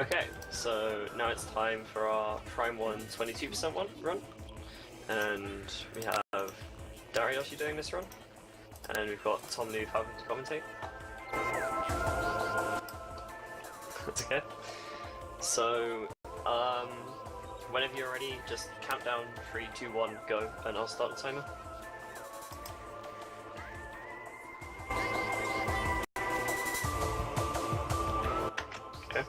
Okay, so now it's time for our Prime 1 22% run. And we have Darioshi doing this run. And we've got Tom Noob having to commentate. That's okay. So, whenever you're ready, just count down 3, 2, 1, go, and I'll start the timer. Okay.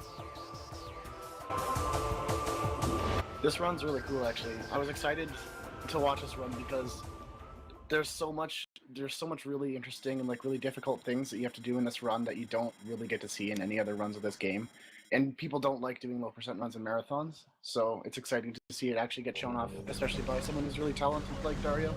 This run's really cool, actually. I was excited to watch this run because there's so much really interesting and really difficult things that you have to do in this run that you don't really get to see in any other runs of this game. And people don't like doing low percent runs in marathons, so it's exciting to see it actually get shown off, especially by someone who's really talented like Dario.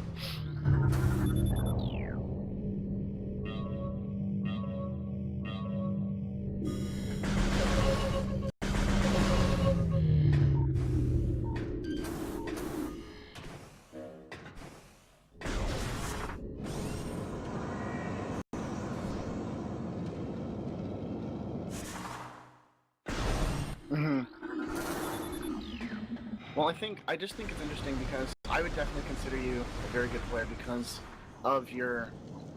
Well, I just think it's interesting because I would definitely consider you a very good player because of your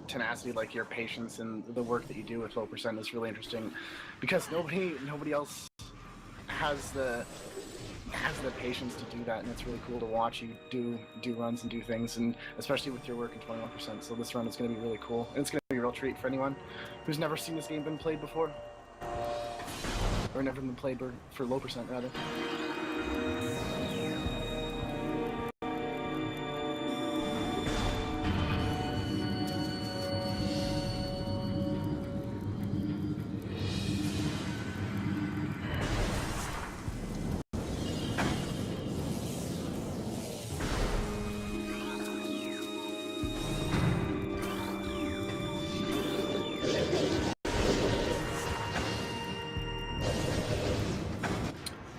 tenacity, like your patience and the work that you do with low percent is really interesting. Because nobody else has the patience to do that, and it's really cool to watch you do runs and do things, and especially with your work in 21%. So this run is going to be really cool, and it's going to be a real treat for anyone who's never seen this game been played before, or never been played for low percent rather.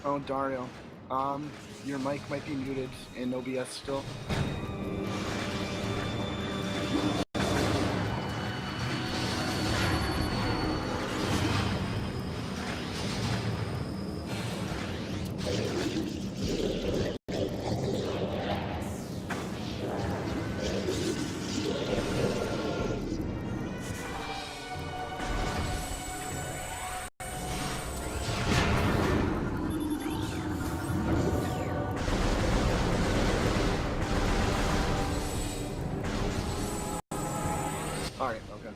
Oh, Dario, your mic might be muted in OBS still. Alright, okay.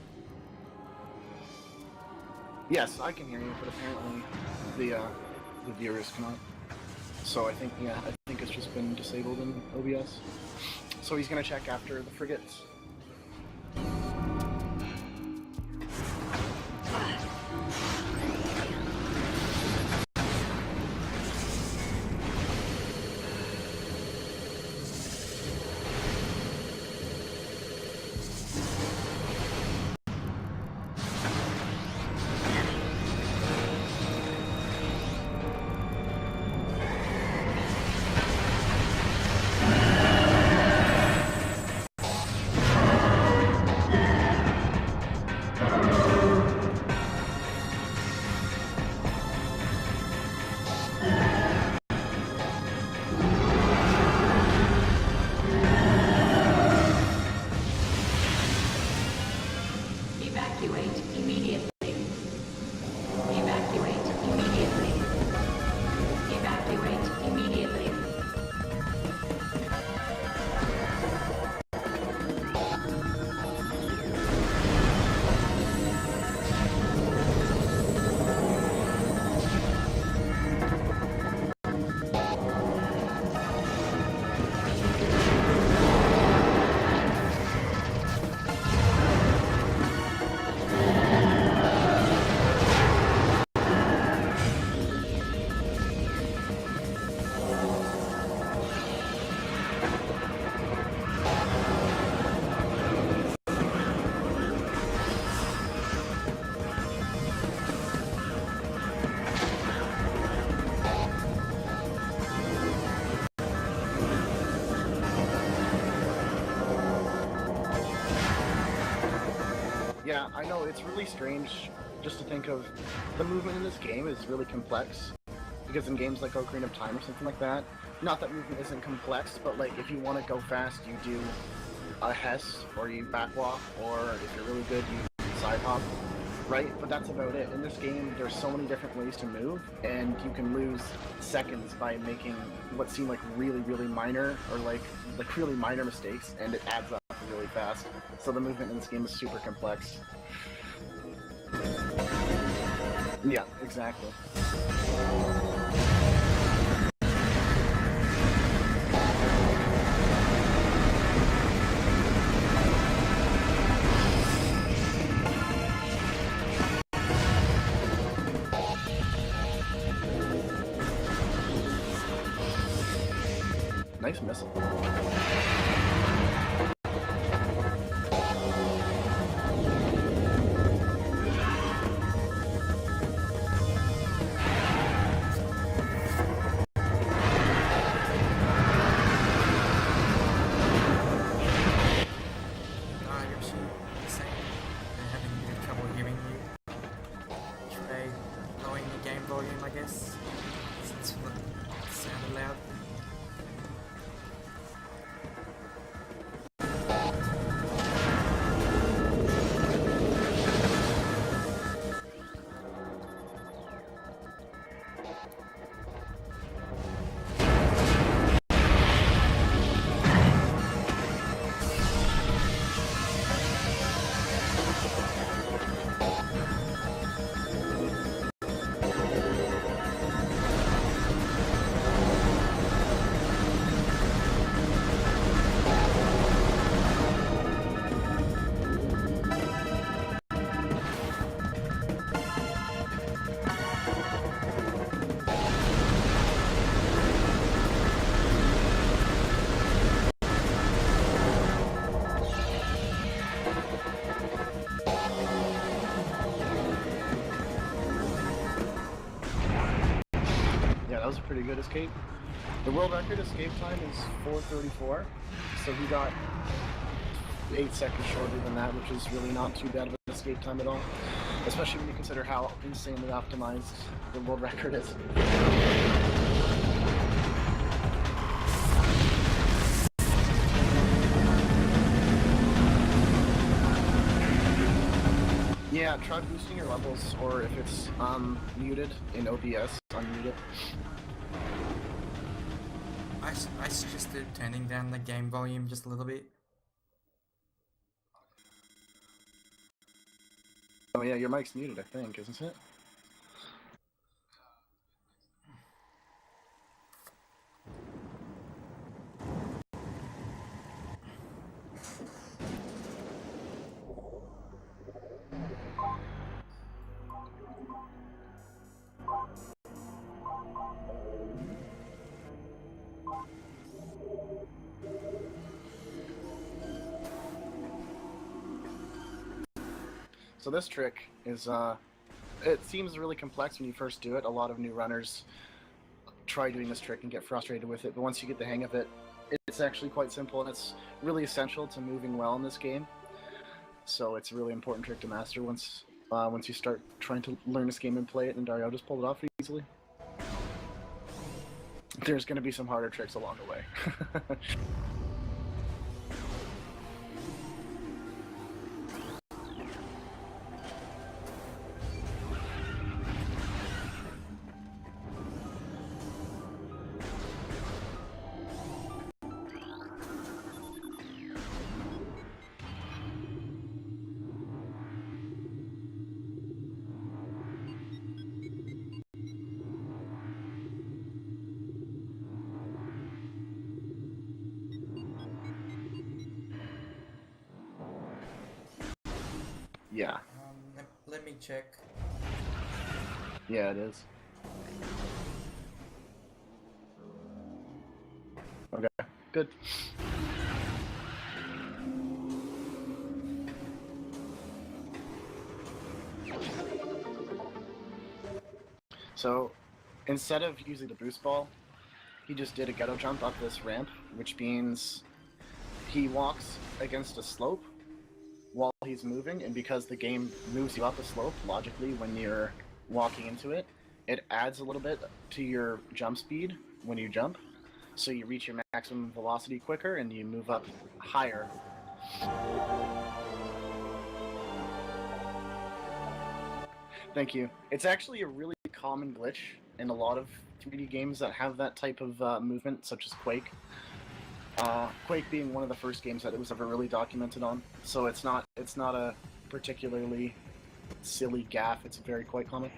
Yes, I can hear you, but apparently the viewers cannot. So I think it's just been disabled in OBS. So he's gonna check after the frigates. Yeah, I know, it's really strange just to think of the movement in this game is really complex, because in games like Ocarina of Time or something like that, not that movement isn't complex, but like if you want to go fast, you do a Hess, or you backwalk, or if you're really good, you side hop, right? But that's about it. In this game, there's so many different ways to move, and you can lose seconds by making what seem like really minor, or like really minor mistakes, and it adds up really fast. So the movement in this game is super complex. Yeah, exactly. Nice missile. I guess, since it sounded loud. That was a pretty good escape. The world record escape time is 4:34, so he got 8 seconds shorter than that, which is really not too bad of an escape time at all, especially when you consider how insanely optimized the world record is. Yeah, try boosting your levels, or if it's muted in OBS, unmute it. I suggested turning down the game volume just a little bit. Oh yeah, your mic's muted, I think, isn't it? So this trick is, it seems really complex when you first do it. A lot of new runners try doing this trick and get frustrated with it, but once you get the hang of it, it's actually quite simple, and it's really essential to moving well in this game. So it's a really important trick to master once you start trying to learn this game and play it, and Dario just pulled it off easily. There's going to be some harder tricks along the way. Yeah. Let me check. Yeah, it is. Okay, good. So, instead of using the boost ball, he just did a ghetto jump up this ramp, which means he walks against a slope while he's moving, and because the game moves you up a slope logically when you're walking into it, it adds a little bit to your jump speed when you jump, so you reach your maximum velocity quicker and you move up higher. Thank you. It's actually a really common glitch in a lot of 3D games that have that type of movement, such as Quake. Quake being one of the first games that it was ever really documented on, so it's not a particularly silly gaffe. It's very quite common.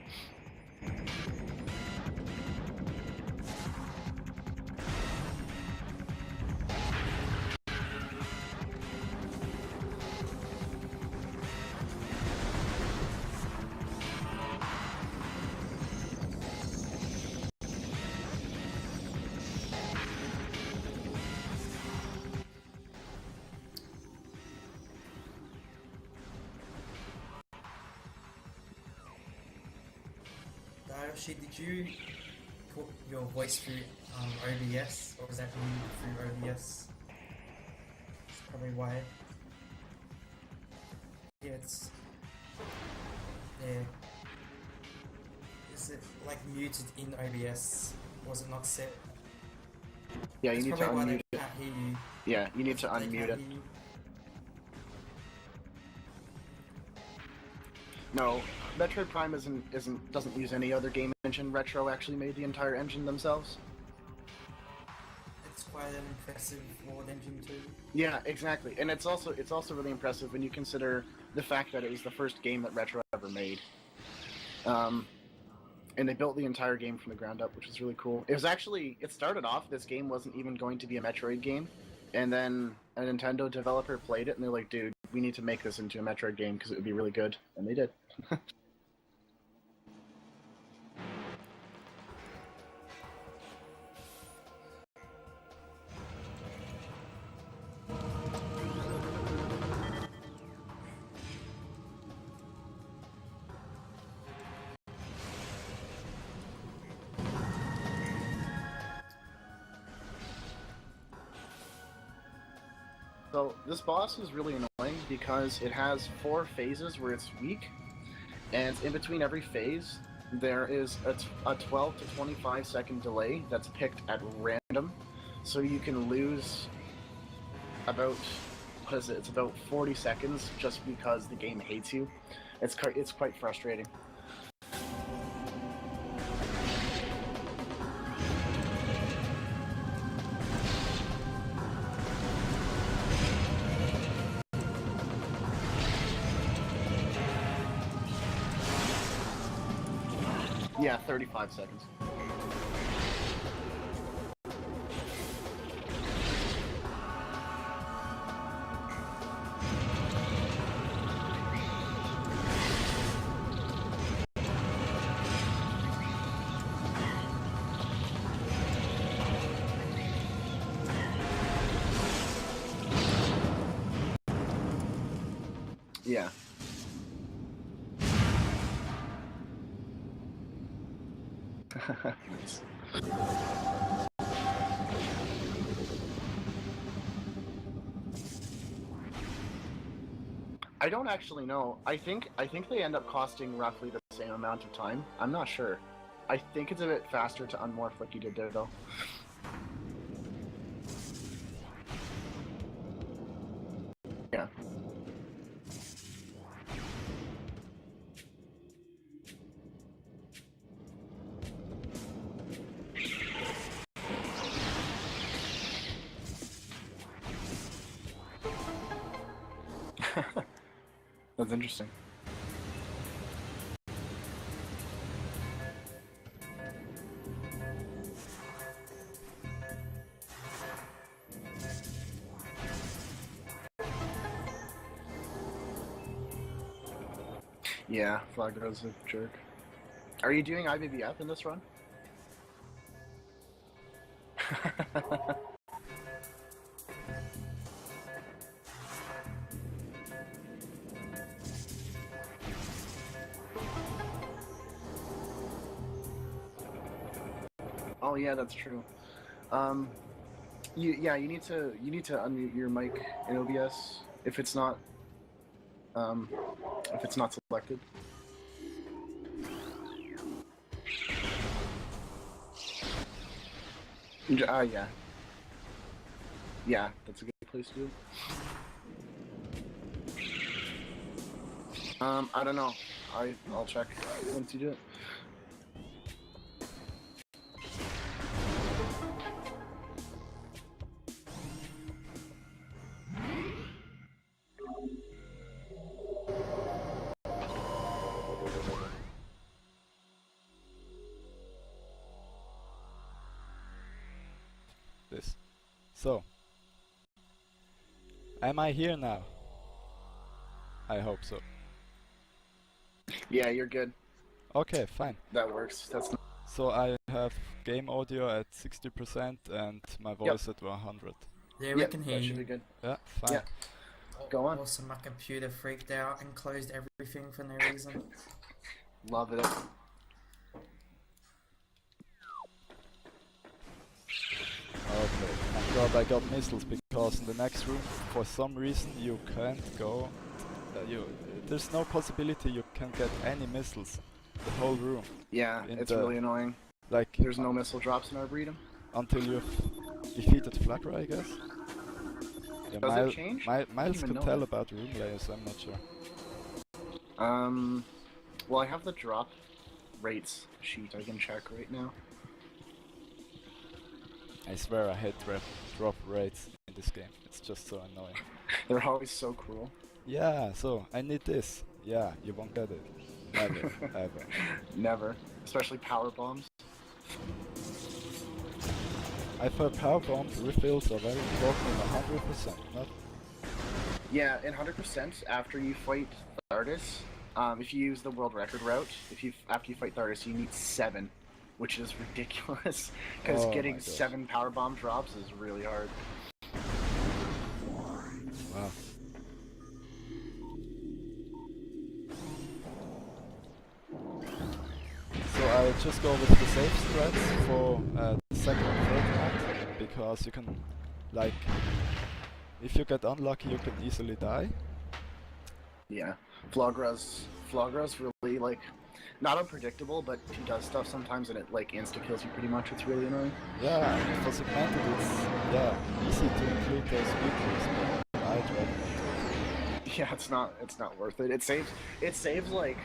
Dayoshi, did you put your voice through OBS, or was that you through OBS? That's probably why. Yeah, it's... Yeah. Is it like muted in OBS? Was it not set? Yeah, you That's need to probably why unmute they it. can't hear you. Yeah, you need to They unmute can't it. hear you. No, Metroid Prime doesn't use any other game engine. Retro actually made the entire engine themselves. It's quite an impressive Lord engine too. Yeah, exactly, and it's also really impressive when you consider the fact that it was the first game that Retro ever made. And they built the entire game from the ground up, which is really cool. It started off, this game wasn't even going to be a Metroid game, and then a Nintendo developer played it, and they're like, dude, we need to make this into a Metroid game because it would be really good, and they did. So this boss is really annoying because it has 4 phases where it's weak, and in between every phase there is a 12 to 25 second delay that's picked at random, so you can lose about, what is it, it's about 40 seconds just because the game hates you. It's quite frustrating. Yeah, 35 seconds. Yeah. Nice. I don't actually know. I think they end up costing roughly the same amount of time. I'm not sure. I think it's a bit faster to unmorph like you did there, though. Yeah. That's interesting. Yeah, Flagger's a jerk. Are you doing IBBF in this run? Oh yeah, that's true. You need to unmute your mic in OBS if it's not selected. Yeah. Yeah, that's a good place to do it. I don't know. I'll check once you do it. This. So, am I here now? I hope so. Yeah, you're good. Okay, fine. That works. That's So I have game audio at 60% and my voice at 100. Yeah, we Yep, can hear that should be you. good. Yeah, fine. Yeah. Go on. Also, my computer freaked out and closed everything for no reason. Love it. Okay, thank God I got missiles because in the next room, for some reason, you can't go. There's no possibility you can get any missiles. The whole room, Yeah, In it's the- really annoying. like There's no missile drops in Arboretum. until you've defeated Flatter, I guess. Yeah, Does it change? Miles even could know tell that. about room layers. I'm not sure. Well, I have the drop rates sheet I can check right now. I swear I hate drop rates in this game. It's just so annoying. They're always so cruel. Yeah, so I need this. Yeah, you won't get it. Never, ever. Never. Especially power bombs. I've heard power bomb refills are very important in 100%. Not Yeah, in 100% after you fight Thardis, if you use the world record route, after you fight Thardis, you need 7, which is ridiculous. Because Oh my getting gosh. 7 power bomb drops is really hard. wow. So I just go with the safe strats for the second and third map because you can, like, if you get unlucky, you can easily die. Yeah, Flogra's really like not unpredictable, but he does stuff sometimes and it like insta kills you pretty much. It's really annoying. Yeah, for segmented it's easy to include those features, but I'd rather not do it. Yeah, it's not worth it. It saves like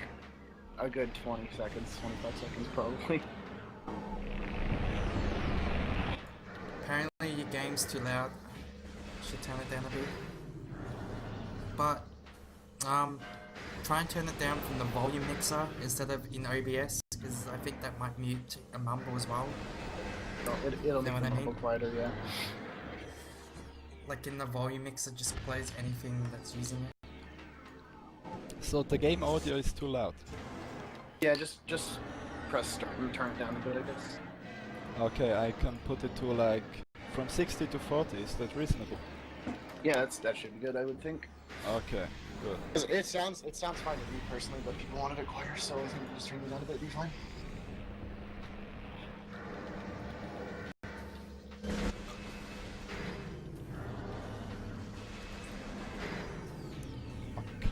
a good 20 seconds, 25 seconds probably. Apparently, your game's too loud. Should turn it down a bit. But, try and turn it down from the volume mixer instead of in OBS, because I think that might mute a mumble as well. It'll Know make what I the mumble mean? quieter, yeah. Like in the volume mixer, just plays anything that's using it. So the game audio is too loud. Yeah, just press start and turn it down a bit, I guess. Okay, I can put it to like from 60 to 40. Is that reasonable? Yeah, that should be good, I would think. Okay, good. 'Cause it sounds fine to me personally, but people wanted it quieter, so I think just turning it down a bit would be fine.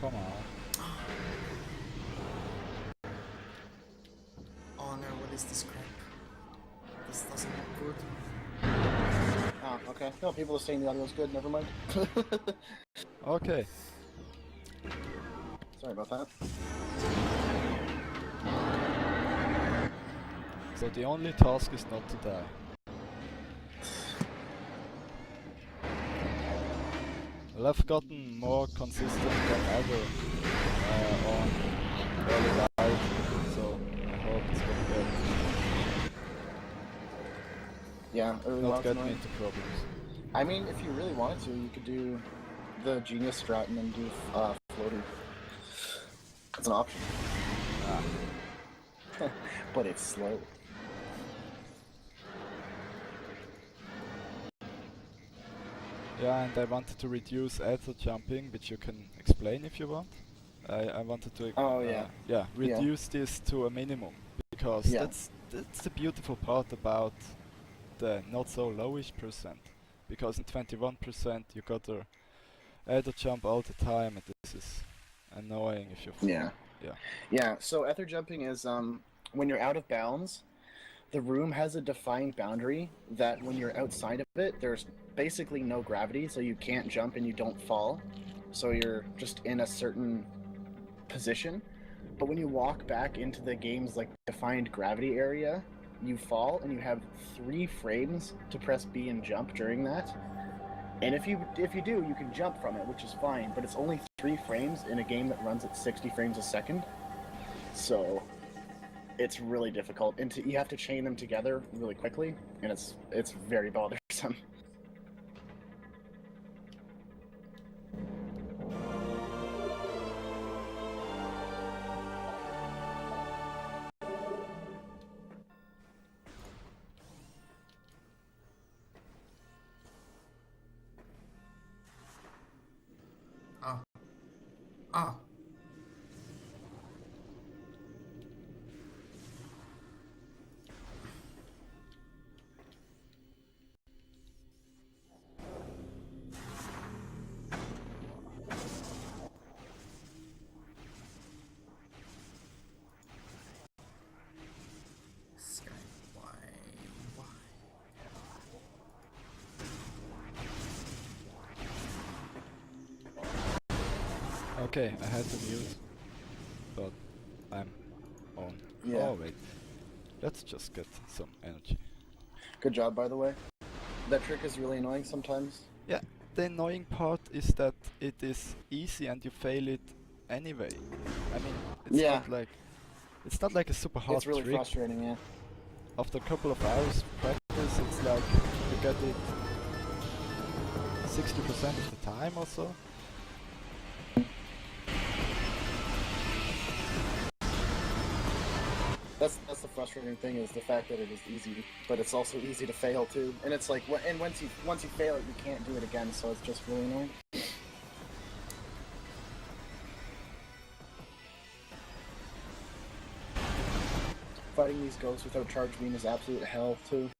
Come on. Oh no, what is this crap? This doesn't look good. Oh, okay. No, people are saying the audio's good, never mind. Okay. Sorry about that. So the only task is not to die. Well, I've gotten more consistent than ever on early life, so I hope it's gonna Yeah, early not loud's get me annoying. into problems. I mean, if you really wanted to, you could do the genius strat and then do floating. That's an option. Ah. But it's slow. Yeah, and I wanted to reduce ether jumping, which you can explain if you want. I wanted to Oh, yeah. reduce this to a minimum because Yeah. that's the beautiful part about the not so lowish percent, because in 21% you got to ether jump all the time, and this is annoying if you Yeah. Yeah. Yeah, so ether jumping is when you're out of bounds, the room has a defined boundary that when you're outside of it, there's basically no gravity, so you can't jump and you don't fall. So you're just in a certain position. But when you walk back into the game's like defined gravity area, you fall and you have 3 frames to press B and jump during that. And if you do, you can jump from it, which is fine, but it's only 3 frames in a game that runs at 60 frames a second. So it's really difficult, and you have to chain them together really quickly, and it's very bothersome. Oh. Oh. Sky, why? Okay, I had to mute, but I'm on. Yeah. Oh wait, let's just get some energy. Good job, by the way. That trick is really annoying sometimes. Yeah, the annoying part is that it is easy and you fail it anyway. I mean, it's not like a super hard It's really trick. frustrating, yeah. After a couple of hours practice, it's like you get it 60% of the time or so. That's the frustrating thing, is the fact that it is easy, but it's also easy to fail too. And it's like, and once you fail it, you can't do it again. So it's just really annoying. Fighting these ghosts without charge beam is absolute hell too.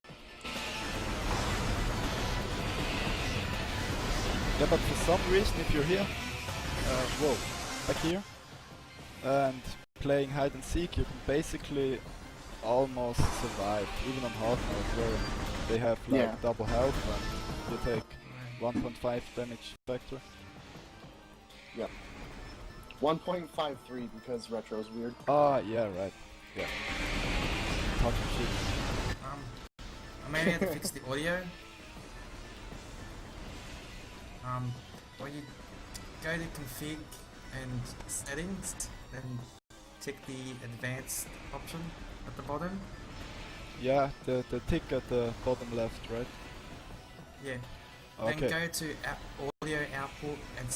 Yeah, but for some reason, if you're here, whoa, back here, and playing hide and seek, you can basically almost survive, even on hard mode, where they have like double health and you take 1.5 damage factor. Yeah. 1.53 because retro's weird. Ah, yeah, right. Yeah. Talking shit. I maybe have to fix the audio. Well, you go to config and settings, then tick the advanced option at the bottom. Yeah, the tick at the bottom left, right? Yeah. Okay. Then go to audio output and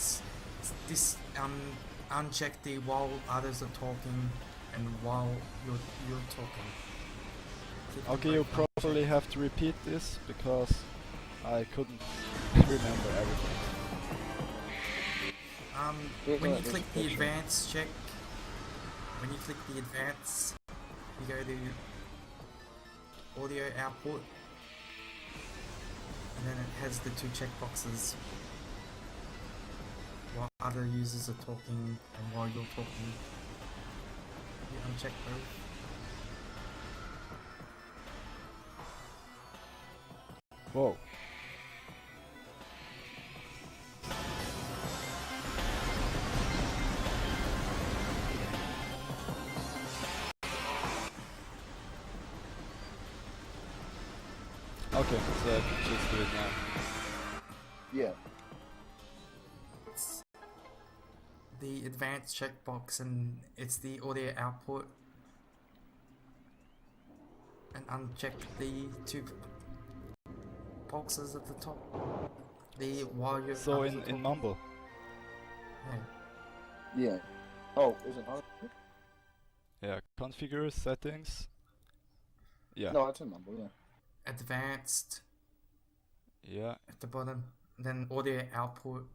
uncheck the while others are talking and while you're talking. Keep Okay, the you break probably have to repeat this because I couldn't remember everything. When you click the advanced check, when you click the advanced, you go to audio output, and then it has the 2 checkboxes while other users are talking and while you're talking. You uncheck both. Whoa. Okay, so I can just do it now. Yeah. It's the advanced checkbox and it's the audio output. And uncheck the 2 boxes at the top. The while you're So others are in talking. Mumble. Yeah. Yeah. Oh, is it not? Yeah, configure settings. Yeah. No, it's in Mumble, yeah. Advanced Yeah. at the bottom. Then audio output.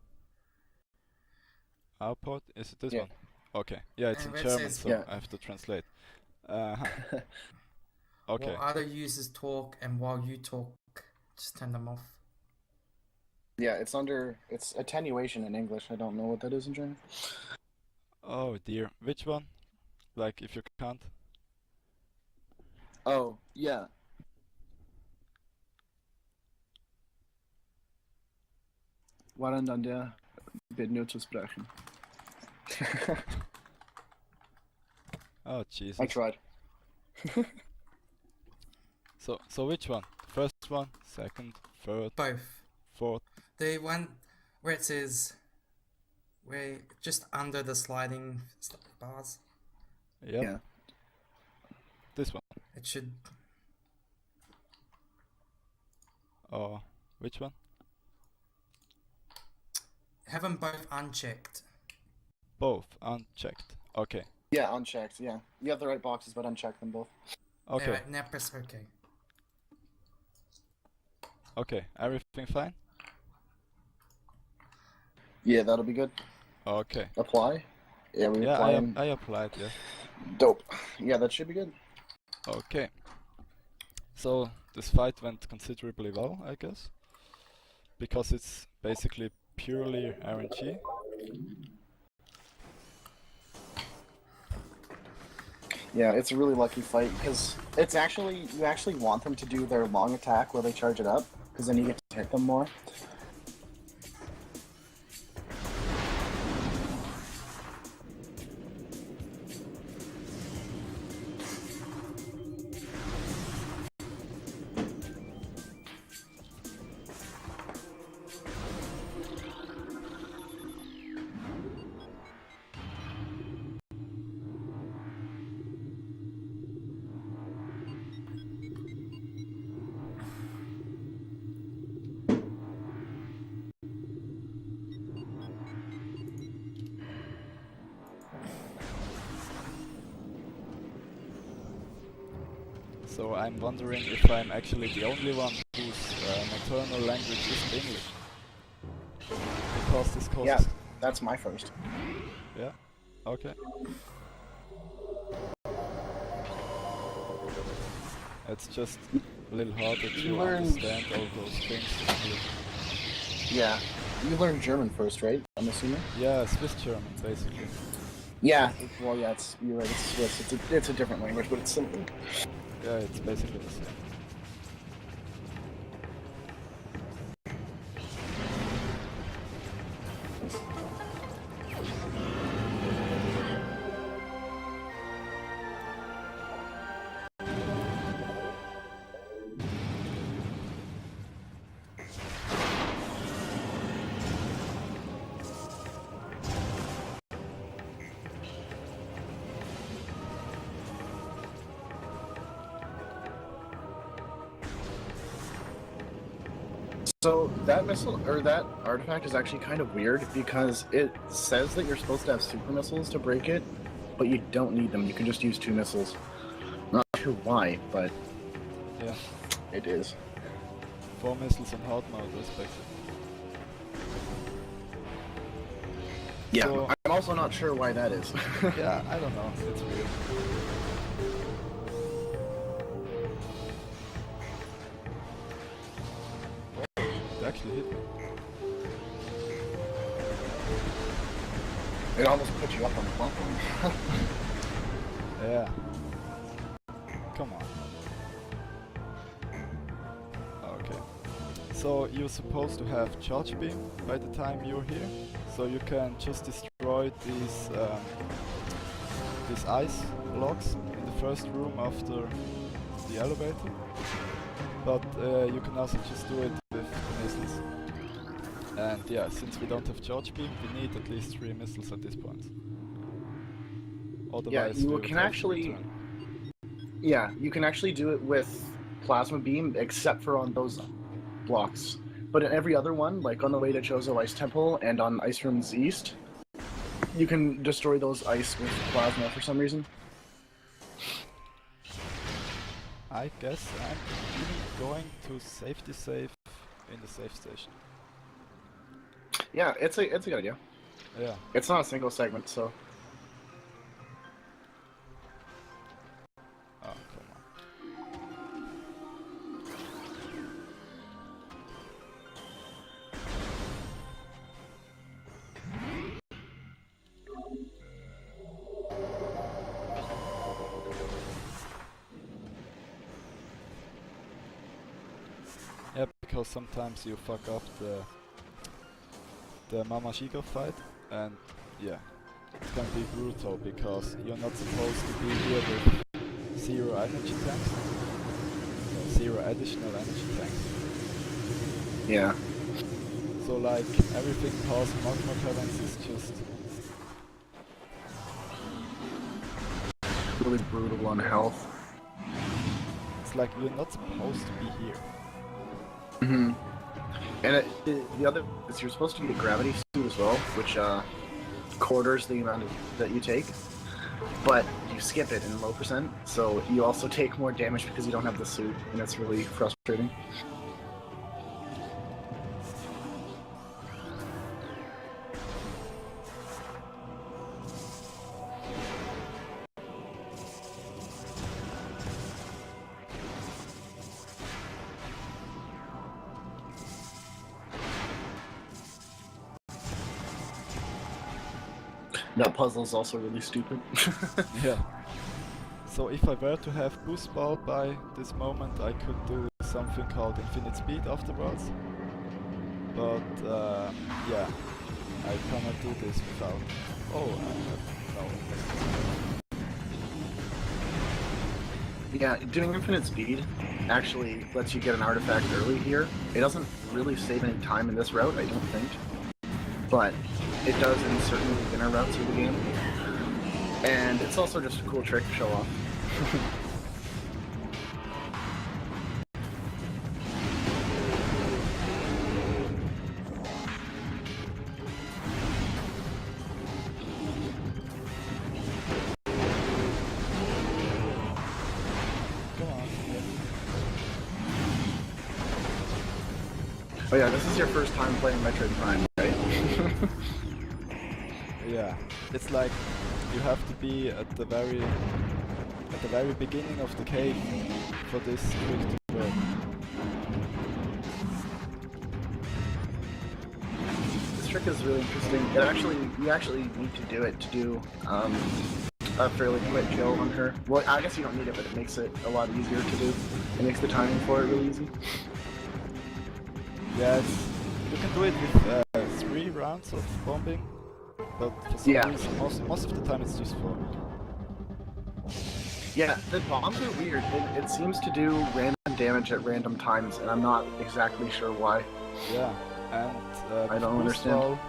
Output, is it this Yeah. one? Okay. Yeah, it's And in it German, says- so Yeah. I have to translate. Okay. While other users talk and while you talk, just turn them off. Yeah, it's attenuation in English. I don't know what that is in German. Oh dear. Which one? Like if you can't? Oh, yeah. Waren dann der Video zu sprechen. Oh Jesus. I tried. So which one? First one, second, third, Both. fourth. The one where it says, where just under the sliding bars, Yep. Yeah. This one. it should. Or which one? Have them both unchecked. Both unchecked. Okay. Yeah, unchecked, yeah. You have the right boxes, but uncheck them both. Okay. Alright, now press OK. Okay. Everything fine? Yeah, that'll be good. Okay. Apply? Yeah, we Yeah, apply them. I applied, yeah. Dope. Yeah, that should be good. Okay. So this fight went considerably well, I guess. Because it's basically purely RNG. Yeah, it's a really lucky fight because it's actually you actually want them to do their long attack where they charge it up because then you get to hit them more. So I'm wondering if I'm actually the only one whose maternal language isn't English. Because this causes... Yeah, that's my first. Yeah? Okay. It's just a little harder You to learn- understand all those things in English. Yeah, you learned German first, right? I'm assuming. Yeah, Swiss German, basically. Yeah. Well, yeah, you're right. It's Swiss. It's a different language, but it's similar. Yeah, it's basically the same. So that missile or that artifact is actually kind of weird because it says that you're supposed to have super missiles to break it, but you don't need them. You can just use 2 missiles. Not sure why, but Yeah. it is. 4 missiles on hard mode, respectively. Yeah, So- I'm also not sure why that is. Yeah, I don't know. It's weird. It actually hit me. It almost put you up on the platform. Yeah. Come on. Okay. So you're supposed to have charge beam by the time you're here, so you can just destroy these ice blocks in the first room after the elevator. But you can also just do it with missiles. And yeah, since we don't have charge beam, we need at least 3 missiles at this point. Otherwise, you we would can have to actually- return. Yeah, you can actually do it with plasma beam, except for on those blocks. But in every other one, like on the way to Chozo Ice Temple and on Ice Rooms East, you can destroy those ice with plasma for some reason. I guess I'm even going to safety save in the safe station. Yeah, it's a good idea. Yeah. It's not a single segment, so Oh, come on. because sometimes you fuck up the Mama Shiga fight, and yeah, it can be brutal because you're not supposed to be here with 0 energy tanks, or 0 additional energy tanks. Yeah. So like everything past magma caverns is just Really brutal on health. it's like you're not supposed to be here. Mm-hmm. And the other is you're supposed to get a gravity suit as well, which quarters the amount that you take, but you skip it in low percent, so you also take more damage because you don't have the suit, and it's really frustrating. That puzzle is also really stupid. Yeah. So if I were to have boost ball by this moment, I could do something called infinite speed afterwards. But yeah, I cannot do this without. Oh, I have no. Yeah, doing infinite speed actually lets you get an artifact early here. It doesn't really save any time in this route, I don't think, but it does in certain beginner routes of the game. And it's also just a cool trick to show off. Come on. Oh yeah, this is your first time playing Metroid Prime, right? Yeah, it's like you have to be at the very beginning of the cave for this trick to work. This trick is really interesting. You actually need to do it to do a fairly quick kill on her. Well, I guess you don't need it, but it makes it a lot easier to do. It makes the timing for it really easy. Yes, you can do it with 3 rounds of bombing, but for some reason, most of the time it's just 4. Yeah, the bombs are weird. It seems to do random damage at random times, and I'm not exactly sure why. Yeah, and I don't boost understand. ball,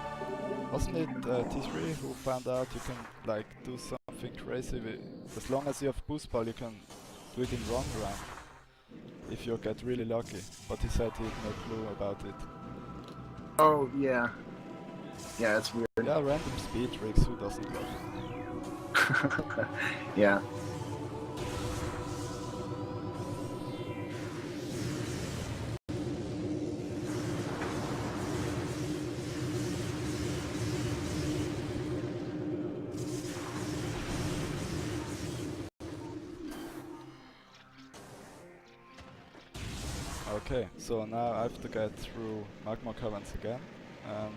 wasn't it T3 who found out you can like do something crazy with, as long as you have boost ball you can do it in wrong round if you get really lucky, but he said he had no clue about it. Oh, yeah. Yeah, it's weird. Yeah, random speed tricks, who doesn't love? Yeah. Okay, so now I have to get through magma caverns again, and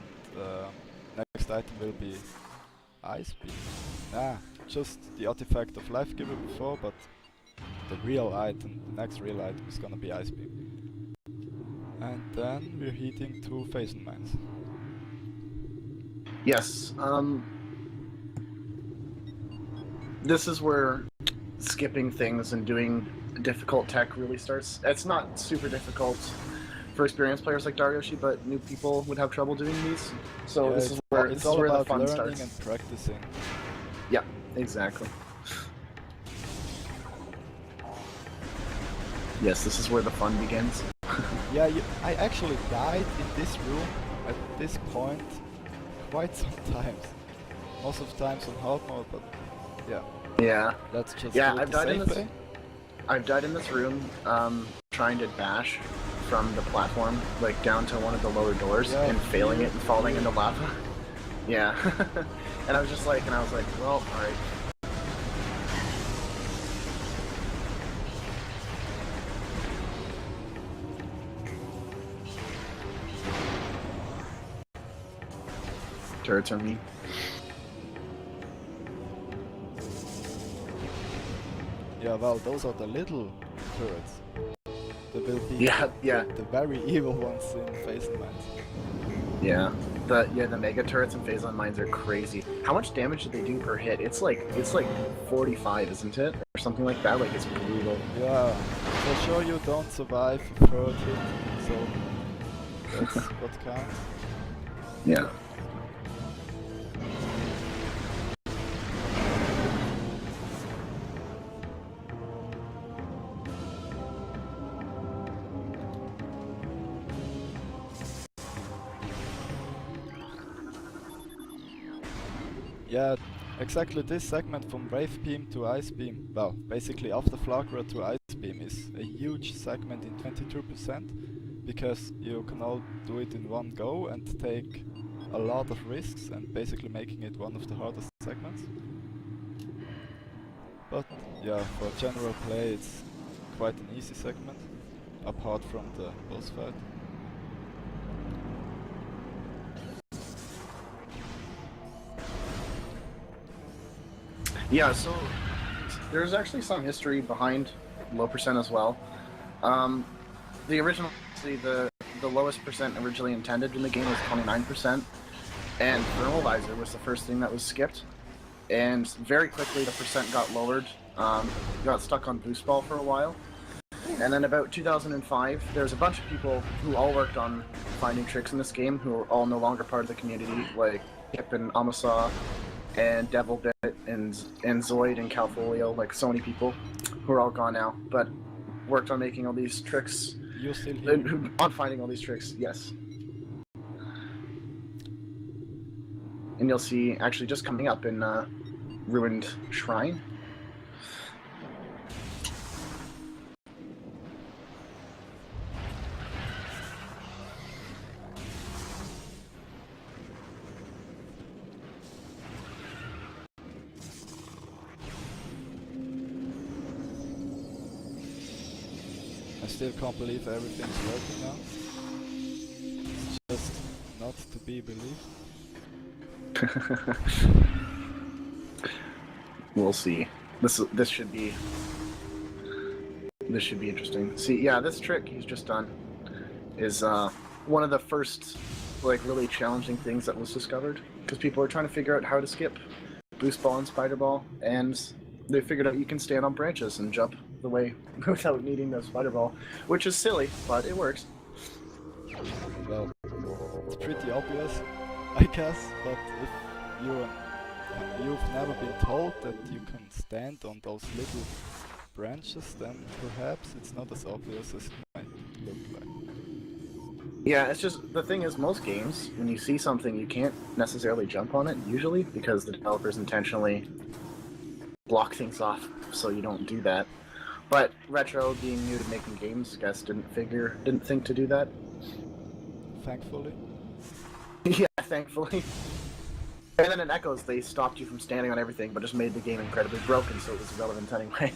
next item will be ice beam. Just the artifact of life giver before, but the real item, the next real item is gonna be ice beam. And then we're heating to phasing mines. Yes. This is where skipping things and doing difficult tech really starts. It's not super difficult for experienced players like Daryoshi, but new people would have trouble doing these. So Yeah, this is where it's all the about fun learning starts. and practicing. Yeah, exactly. Yes, this is where the fun begins. Yeah, I actually died in this room at this point quite sometimes. Most of the times on hard mode, but yeah. Yeah. Let's just Yeah, do it I've the died in safe this. way. I've died in this room trying to dash from the platform, like down to one of the lower doors, Yeah, and failing yeah. it and falling into lava. Yeah. And I was like, well, alright. Turrets are mean. Yeah, well, those are the little turrets. There will be Yeah, yeah. the very evil ones in Phasing Mines. Yeah. The mega turrets and phazon mines are crazy. How much damage do they do per hit? It's like 45, isn't it? Or something like that. Like it's brutal. Yeah, for sure you don't survive the third hit, so that's what counts. Yeah. Yeah, exactly this segment from Wave Beam to Ice Beam, well, basically after Flagra to Ice Beam is a huge segment in 22% because you can all do it in one go and take a lot of risks and basically making it one of the hardest segments. But yeah, for general play it's quite an easy segment, apart from the boss fight. Yeah, so there's actually some history behind low percent as well. The original, the lowest percent originally intended in the game was 29%, and thermal visor was the first thing that was skipped. And very quickly the percent got lowered, got stuck on boost ball for a while. And then about 2005, there's a bunch of people who all worked on finding tricks in this game who are all no longer part of the community, like Kip and Amasaw and Devilbit and Zoid and Calfolio, like so many people who are all gone now, but worked on making all these tricks. You're still here. On finding all these tricks, yes. And you'll see, actually just coming up in Ruined Shrine. I still can't believe everything's working now. It's just not to be believed. We'll see. This should be interesting. See, yeah, this trick he's just done is one of the first like really challenging things that was discovered because people were trying to figure out how to skip boost ball and spider ball, and they figured out you can stand on branches and jump the way without needing the spider ball, which is silly, but it works. Well, it's pretty obvious, I guess, but if you've never been told that you can stand on those little branches, then perhaps it's not as obvious as it might look like. Yeah, it's just, the thing is, most games, when you see something, you can't necessarily jump on it, usually, because the developers intentionally block things off, so you don't do that. But Retro, being new to making games, I guess, didn't think to do that. Thankfully. Yeah, thankfully. And then in Echoes, they stopped you from standing on everything, but just made the game incredibly broken, so it was irrelevant anyway.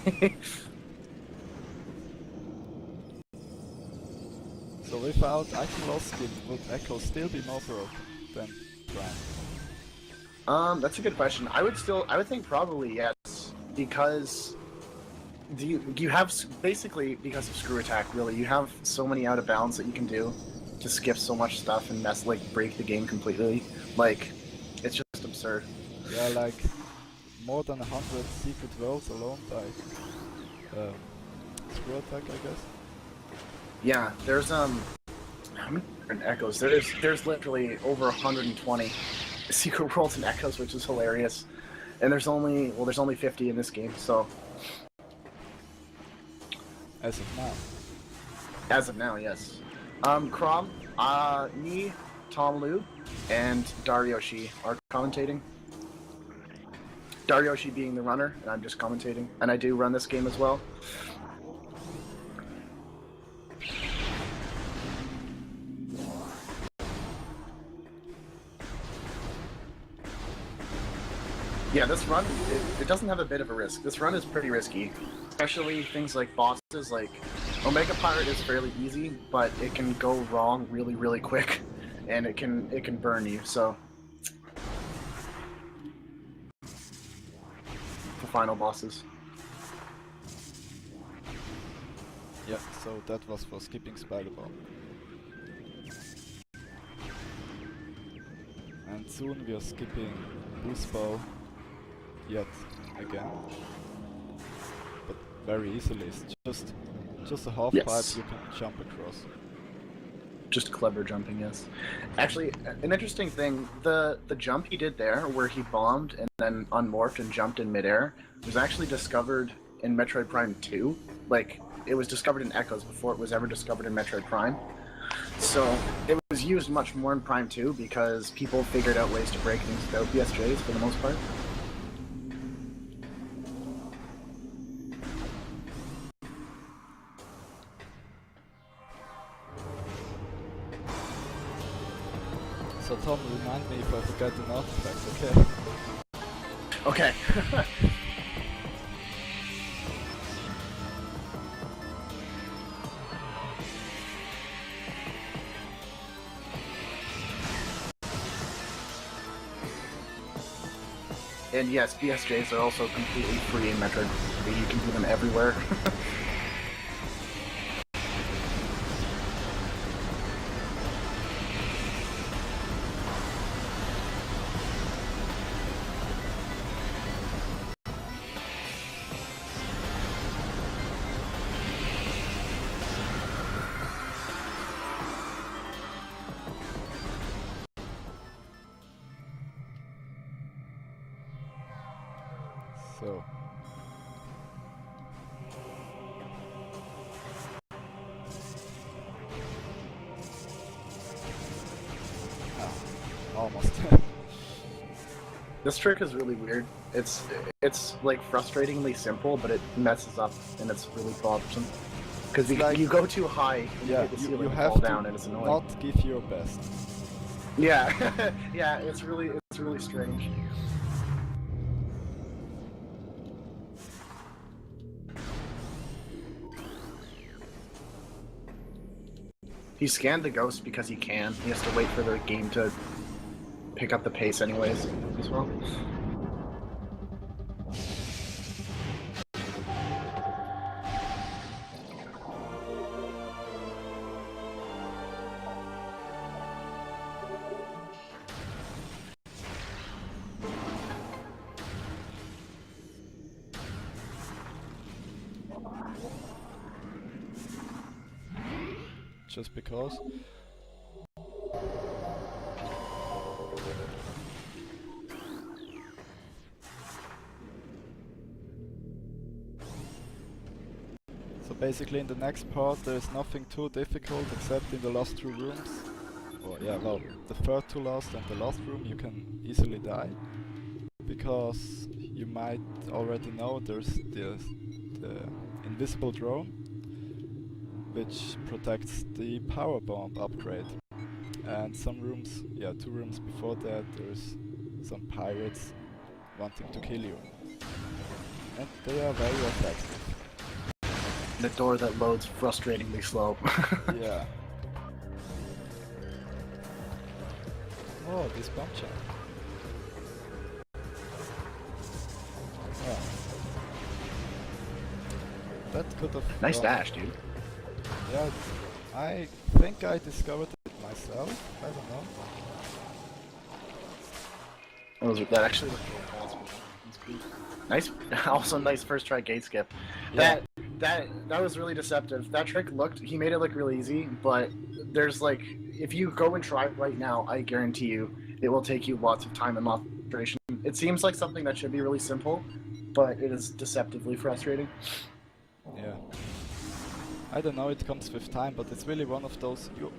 So without item loss skin, would Echo still be more broken than Prime? That's a good question. I would think probably yes, because you have, basically, because of screw attack, really, you have so many out of bounds that you can do to skip so much stuff and break the game completely. Like, it's just absurd. Yeah, like more than 100 secret worlds alone by screw attack, I guess. Yeah, there's how many different Echoes? There's literally over 120 secret worlds and Echoes, which is hilarious. And there's only 50 in this game, so As of now. as of now, yes. Crom, me, Tom Liu, and Daryoshi are commentating. Daryoshi being the runner, and I'm just commentating. And I do run this game as well. Yeah, this run, it doesn't have a bit of a risk. This run is pretty risky. Especially things like bosses, like Omega Pirate is fairly easy, but it can go wrong really, really quick. And it can burn you, so. The final bosses. Yeah, so that was for skipping Spider Bomb. And soon we are skipping Boost Bow yet again. But very easily, it's just a half Yes. pipe you can jump across. Just clever jumping, yes. Actually, an interesting thing, the jump he did there, where he bombed and then unmorphed and jumped in midair, was actually discovered in Metroid Prime 2. Like, it was discovered in Echoes before it was ever discovered in Metroid Prime. So, it was used much more in Prime 2 because people figured out ways to break things without BSJs for the most part. So Tom, remind me if I forget an artifact, okay? Okay. And yes, BSJs are also completely free in Metroid. You can do them everywhere. So. Almost. This trick is really weird. It's like frustratingly simple, but it messes up and it's really bothersome. Because like, you go too high, and yeah, you hit the ceiling you and have fall to down, and it's annoying. not give your best. Yeah, yeah, it's really strange. He scanned the ghost because he can. He has to wait for the game to pick up the pace anyways, as well. Just because. So basically in the next part there is nothing too difficult except in the last two rooms. Or yeah, well, the third to last and the last room you can easily die. Because you might already know there's the invisible drone, which protects the power bomb upgrade. And some rooms, yeah, 2 rooms before that, there's some pirates wanting to kill you. And they are very effective. The door that loads frustratingly slow. Yeah. Oh, this bomb jump. Oh. That could have... Nice dash, dude. Yeah, I think I discovered it myself. I don't know. That actually looked really awesome. Nice, also nice first try gate skip. Yeah. That was really deceptive. That trick he made it look really easy, but there's like, if you go and try it right now, I guarantee you, it will take you lots of time and lots of frustration. It seems like something that should be really simple, but it is deceptively frustrating. Yeah. I don't know, it comes with time, but it's really one of those, you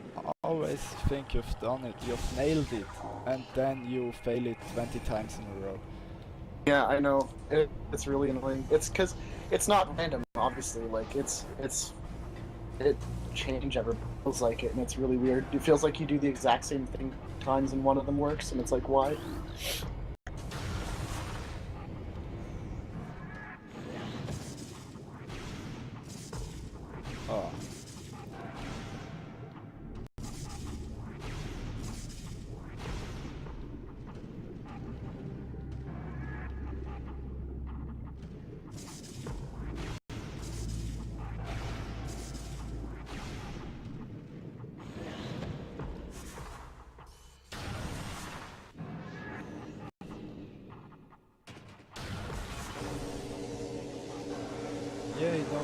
always think you've done it, you've nailed it, and then you fail it 20 times in a row. Yeah, I know. It's really annoying. It's because it's not random, obviously. Like, it change ever feels like it, and it's really weird. It feels like you do the exact same thing times and one of them works, and it's like, why? Oh.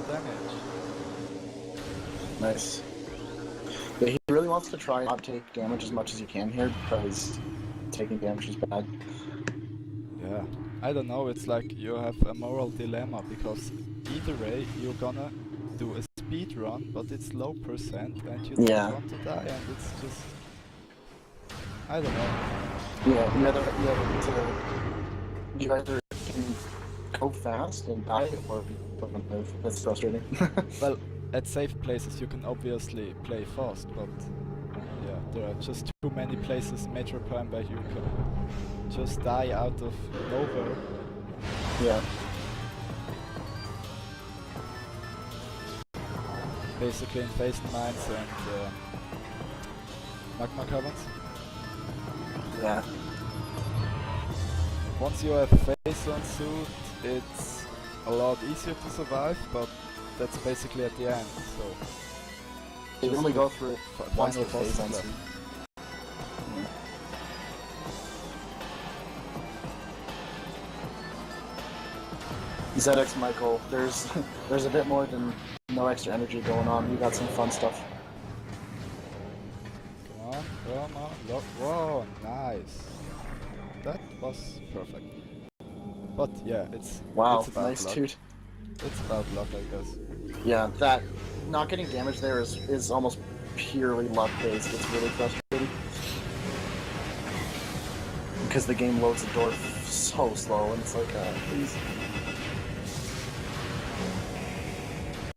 damage. Nice. Yeah, he really wants to try not take damage as much as he can here because taking damage is bad. Yeah, I don't know, it's like you have a moral dilemma because either way you're gonna do a speed run, but it's low percent and you Yeah. don't want to die, and it's just... I don't know. Yeah, you either can go fast and die or be live. That's frustrating. Well, at safe places you can obviously play fast, but yeah, there are just too many places in Metroid Prime where you can just die out of nowhere. Yeah. Basically in phase mines and magma caverns. Yeah. Once you have phase on suit, it's a lot easier to survive, but that's basically at the end, so... You just only the go through it once final with phase on bosses suit. left. ZX Michael, there's there's a bit more than no extra energy going on. We got some fun stuff. Come on, look, whoa, nice. That was perfect. But yeah, it's about Nice luck. toot. It's about luck, I guess. Yeah, that not getting damage there is almost purely luck based. It's really frustrating because the game loads the door so slow, and it's like, please.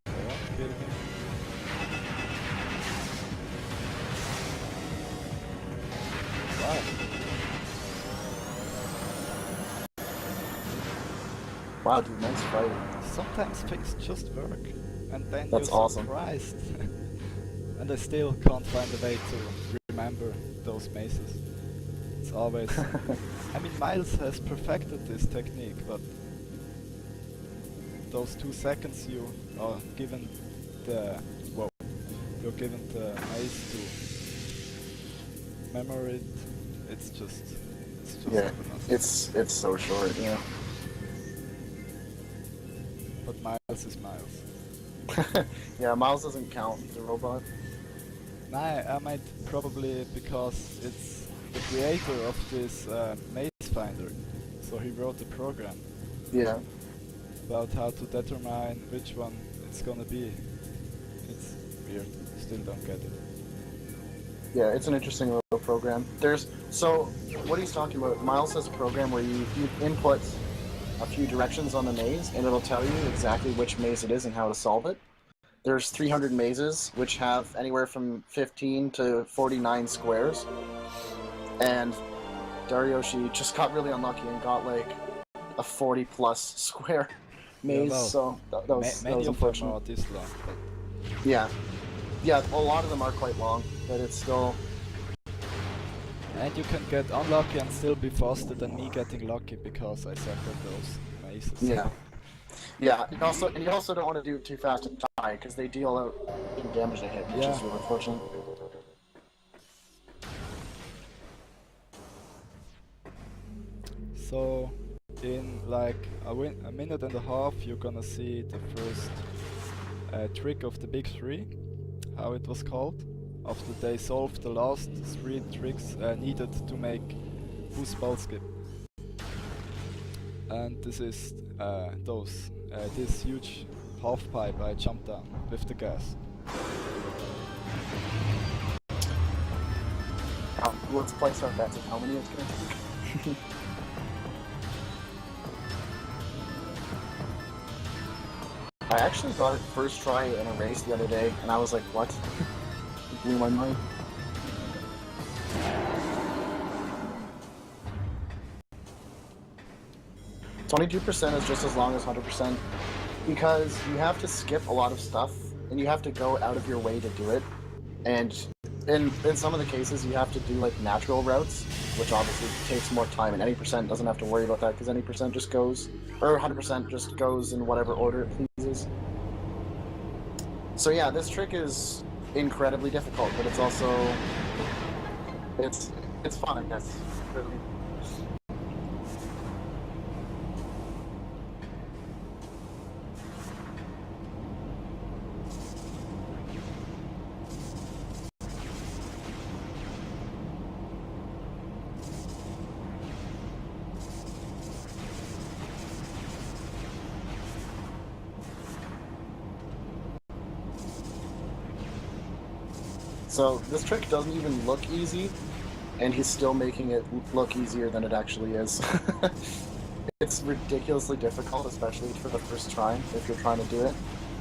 Yeah, kill him. Wow. Wow, dude, nice fight. Sometimes things just work, and then That's you're awesome. surprised. And I still can't find a way to remember those mazes. It's always... I mean, Miles has perfected this technique, but those 2 seconds you are given the... Whoa. You're given the maze to memory it. It's just Yeah, happiness. it's so short, yeah. But Miles is Miles. Yeah, Miles doesn't count. He's a robot. Nah, I might probably because it's the creator of this maze finder, so he wrote a program Yeah. about how to determine which one it's gonna be. It's weird, still don't get it. Yeah, it's an interesting little program. So what he's talking about, Miles has a program where you input a few directions on the maze, and it'll tell you exactly which maze it is and how to solve it. There's 300 mazes, which have anywhere from 15 to 49 squares. And Darioshi just got really unlucky and got like a 40-plus square maze, well, so that was Many of them unfortunate. are this long, but Yeah. Yeah, a lot of them are quite long, but it's still... and you can get unlucky and still be faster than me getting lucky because I suck at those mazes. Yeah. Yeah, and you also don't want to do it too fast and die, because they deal out damage to hit, which Yeah. is really unfortunate. So, in like a minute and a half, you're gonna see the first trick of the big 3, how it was called, after they solved the last 3 tricks needed to make boost ball skip. And this is this huge half pipe I jumped down with the gas. Let's place our bets of how many it's going to take. I actually got it first try in a race the other day, and I was like, what? It blew my mind. %22% is just as long as 100%, because you have to skip a lot of stuff, and you have to go out of your way to do it. And in some of the cases, you have to do like natural routes, which obviously takes more time, and any percent doesn't have to worry about that, because any percent just goes, or 100% just goes in whatever order it pleases. So yeah, this trick is incredibly difficult, but it's also, it's fun, I guess. Really. So this trick doesn't even look easy, and he's still making it look easier than it actually is. It's ridiculously difficult, especially for the first try, if you're trying to do it,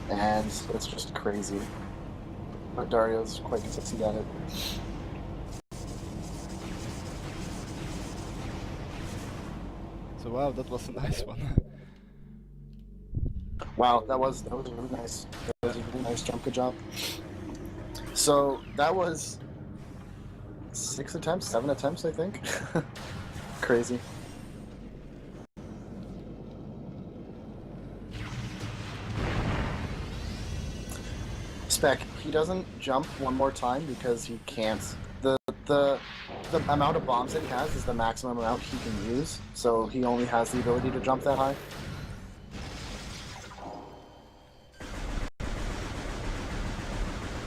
and it's just crazy. But Dario's quite consistent at it. So wow, that was a nice one. Wow, that was really nice. That was a really nice jump. Good job. So that was 7 attempts, I think. Crazy. Spec, he doesn't jump one more time because he can't. The amount of bombs that he has is the maximum amount he can use, so he only has the ability to jump that high.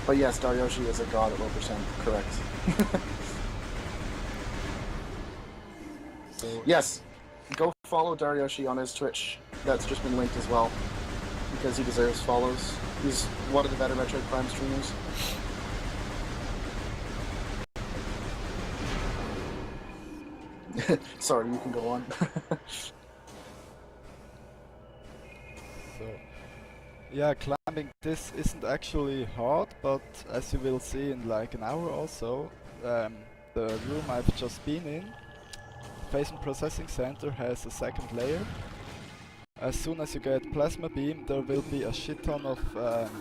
But yes, Daryoshi is a god at low percent, correct. So Yes, go follow Daryoshi on his Twitch. That's just been linked as well, because he deserves follows. He's one of the better Metroid Prime streamers. Sorry, you can go on. So, yeah, climbing this isn't actually hard, but as you will see in like an hour or so, the room I've just been in, Phase Processing Center, has a second layer. As soon as you get Plasma Beam, there will be a shit ton of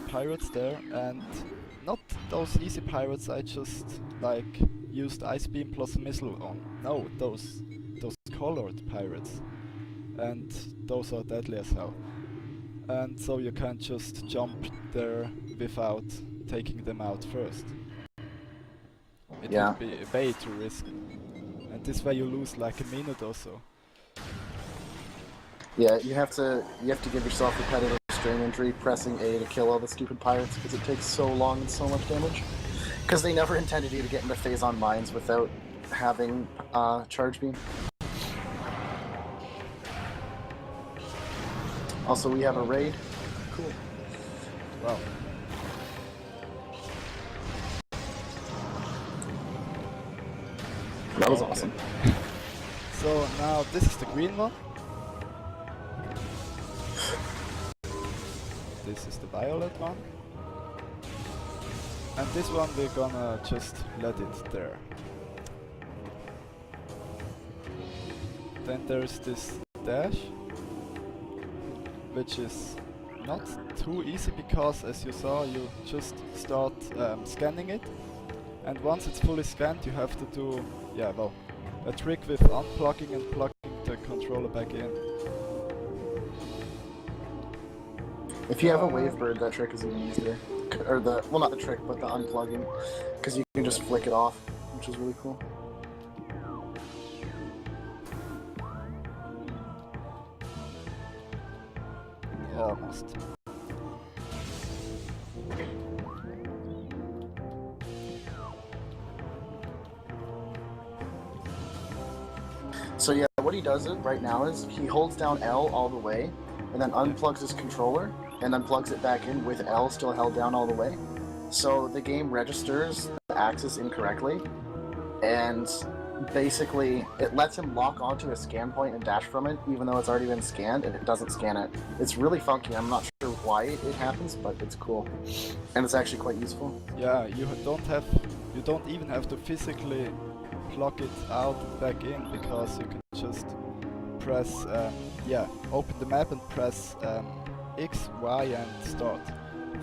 pirates there, and not those easy pirates I just like used Ice Beam plus a missile on. No, those colored pirates, and those are deadly as hell. And so you can't just jump there without taking them out first. It Yeah. would be way too risky. And this way you lose like a minute or so. Yeah, you have to give yourself repetitive strain injury pressing A to kill all the stupid pirates because it takes so long and so much damage. Because they never intended you to get into phase-on mines without having charge beam. Also, we have a raid. Cool. Wow. That was Okay. awesome. So now this is the green one. This is the violet one. And this one we're gonna just let it there. Then there's this dash, which is not too easy because, as you saw, you just start scanning it, and once it's fully scanned you have to do, yeah, well, a trick with unplugging and plugging the controller back in. If you have a wave bird, that trick is even easier. Or the, well, not the trick, but the unplugging, because you can just flick it off, which is really cool. Almost. So yeah, what he does right now is he holds down L all the way, and then unplugs his controller, and then plugs it back in with L still held down all the way. So the game registers the axis incorrectly, and basically it lets him lock onto a scan point and dash from it, even though it's already been scanned, and it doesn't scan it. It's really funky. I'm not sure why it happens, but it's cool, and it's actually quite useful. Yeah, you don't even have to physically plug it out and back in, because you can just press, open the map and press X, Y and start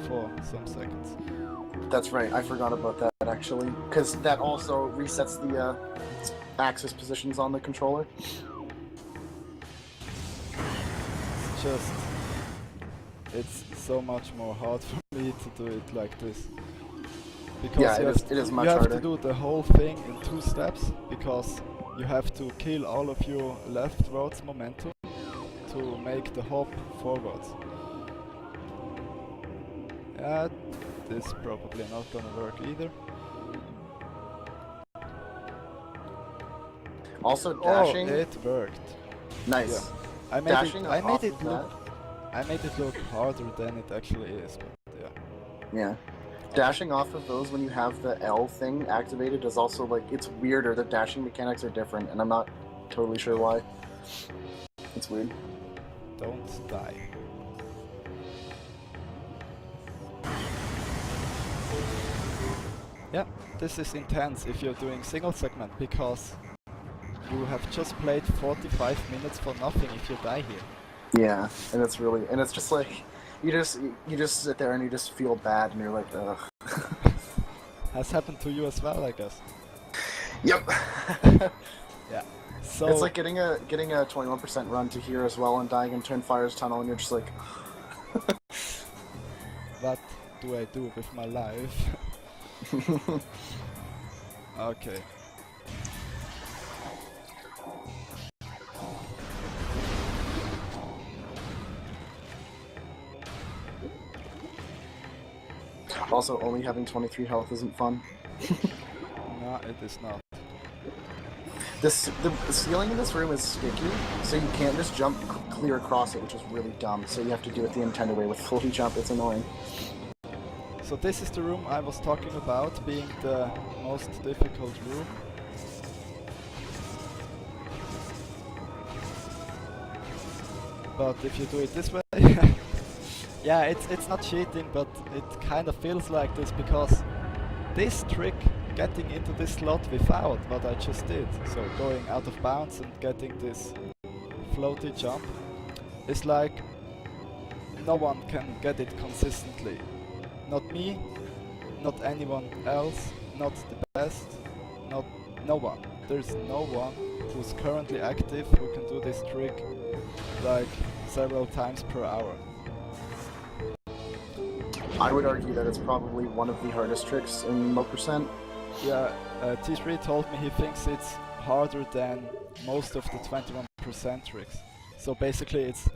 for some seconds. That's right, I forgot about that actually, because that also resets the axis positions on the controller. It's so much more hard for me to do it like this. Because Yeah, you it is much you have harder. to do the whole thing in 2 steps, because you have to kill all of your leftwards momentum to make the hop forwards. Yeah, this probably not gonna work either. Also, dashing. Oh, it worked. Nice. Yeah. Dashing I off made it of look. I made it look harder than it actually is, but yeah. Yeah. Dashing off of those when you have the L thing activated is also like, it's weirder. The dashing mechanics are different, and I'm not totally sure why. It's weird. Don't die. Yeah, this is intense if you're doing single segment, because you have just played 45 minutes for nothing if you die here. Yeah, and it's really, and it's just like, you just sit there and you just feel bad, and you're like, ugh. Has happened to you as well, I guess. Yep. Yeah. So It's like getting a 21% run to here as well and dying in Twin Fires Tunnel, and you're just like, what do I do with my life? Okay. Also, only having 23 health isn't fun. No, it is not. The ceiling in this room is sticky, so you can't just jump clear across it, which is really dumb. So you have to do it the intended way with floaty jump. It's annoying. So this is the room I was talking about being the most difficult room. But if you do it this way, yeah, it's not cheating, but it kind of feels like this, because this trick, getting into this slot without what I just did, so going out of bounds and getting this floaty jump, is like no one can get it consistently. Not me, not anyone else, not the best, no one. There's no one who's currently active who can do this trick like several times per hour. I would argue that it's probably one of the hardest tricks in low percent. Yeah, T3 told me he thinks it's harder than most of the 21% tricks. So basically it's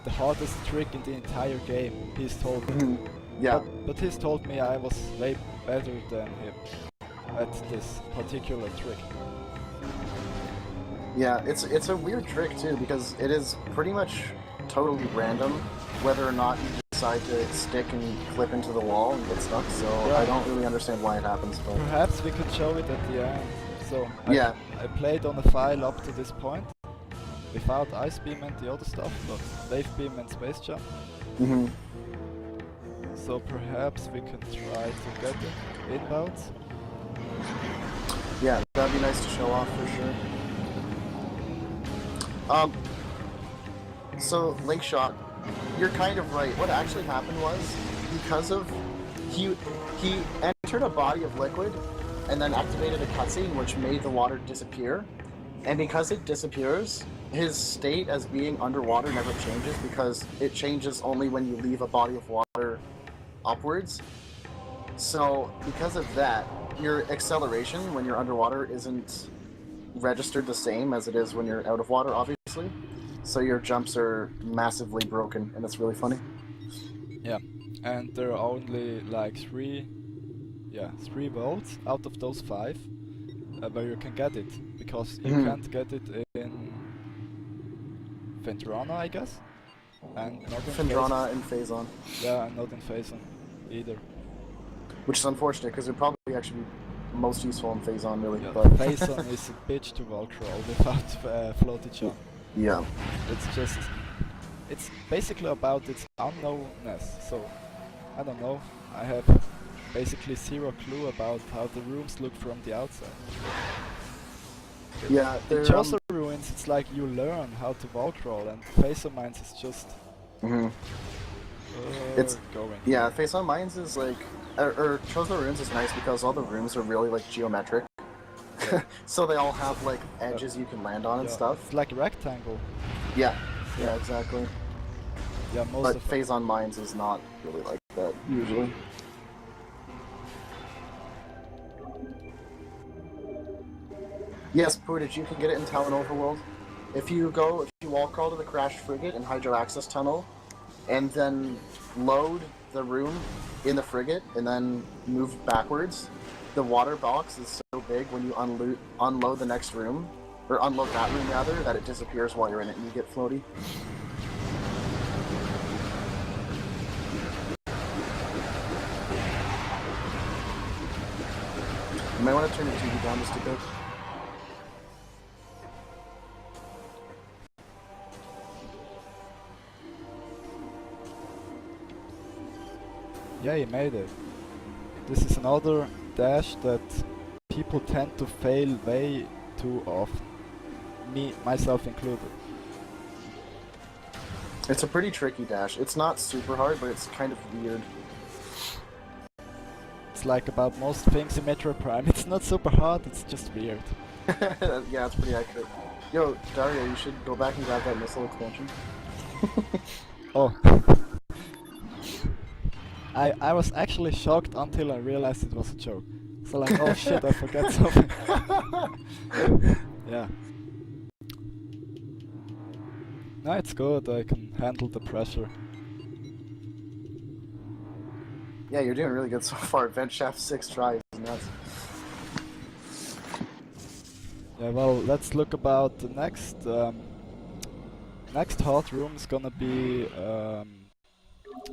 the hardest trick in the entire game, he's told me. Yeah. But he's told me I was way better than him at this particular trick. Yeah, it's a weird trick too, because it is pretty much totally random whether or not you decide to stick and clip into the wall and get stuck, so Right. I don't really understand why it happens, but... Perhaps we could show it at the end. So Yeah. I played on the file up to this point without Ice Beam and the other stuff, but Wave Beam and Space Jump. Mm-hmm. So perhaps we can try to get it inbounds. Yeah, that'd be nice to show off for sure. So Link Shot, you're kind of right. What actually happened was, because of he entered a body of liquid and then activated a cutscene which made the water disappear. And because it disappears, his state as being underwater never changes, because it changes only when you leave a body of water upwards. So because of that, your acceleration when you're underwater isn't registered the same as it is when you're out of water, obviously. So your jumps are massively broken, and it's really funny. Yeah, and there are only like three worlds out of those 5 where you can get it, because you can't get it in Ventrana, I guess, and not in Phendrana and Phazon. Yeah, and not in Phazon either. Which is unfortunate, because it'd probably actually be most useful in Phazon, really. Yeah, But Phazon is a bitch to wall crawl without floaty jump. yeah. It's basically about its unknownness, so I don't know, I have basically zero clue about how the rooms look from the outside. Yeah, In they're, Chosa Ruins it's like you learn how to wall crawl, and Phazon Mines is just It's- going. yeah, Phazon Mines is like, or Chosen Ruins is nice because all the rooms are really like geometric. So they all have like edges you can land on and stuff. It's like a rectangle. Yeah, yeah, exactly. Yeah, most But of them. Phazon Mines is not really like that, usually. Yes, Pootage, you can get it in Talon Overworld. If you wall crawl to the crashed frigate and hydro access tunnel, and then load the room in the frigate, and then move backwards, the water box is so big when you unload the next room, or unload that room rather, that it disappears while you're in it and you get floaty. might want to turn your TV down just a bit. Yeah, you made it. This is another dash that people tend to fail way too often. Myself included. It's a pretty tricky dash. It's not super hard, but it's kind of weird. It's like about most things in Metroid Prime. It's not super hard, it's just weird. Yeah, it's pretty accurate. Yo, Dario, you should go back and grab that missile expansion. Oh. I was actually shocked until I realized it was a joke. So like, oh shit, I forgot something. Yeah. No, it's good, I can handle the pressure. Yeah, you're doing really good so far. Vent shaft 6 tries. Nuts. Yeah, well, let's look about the next next hard room is gonna be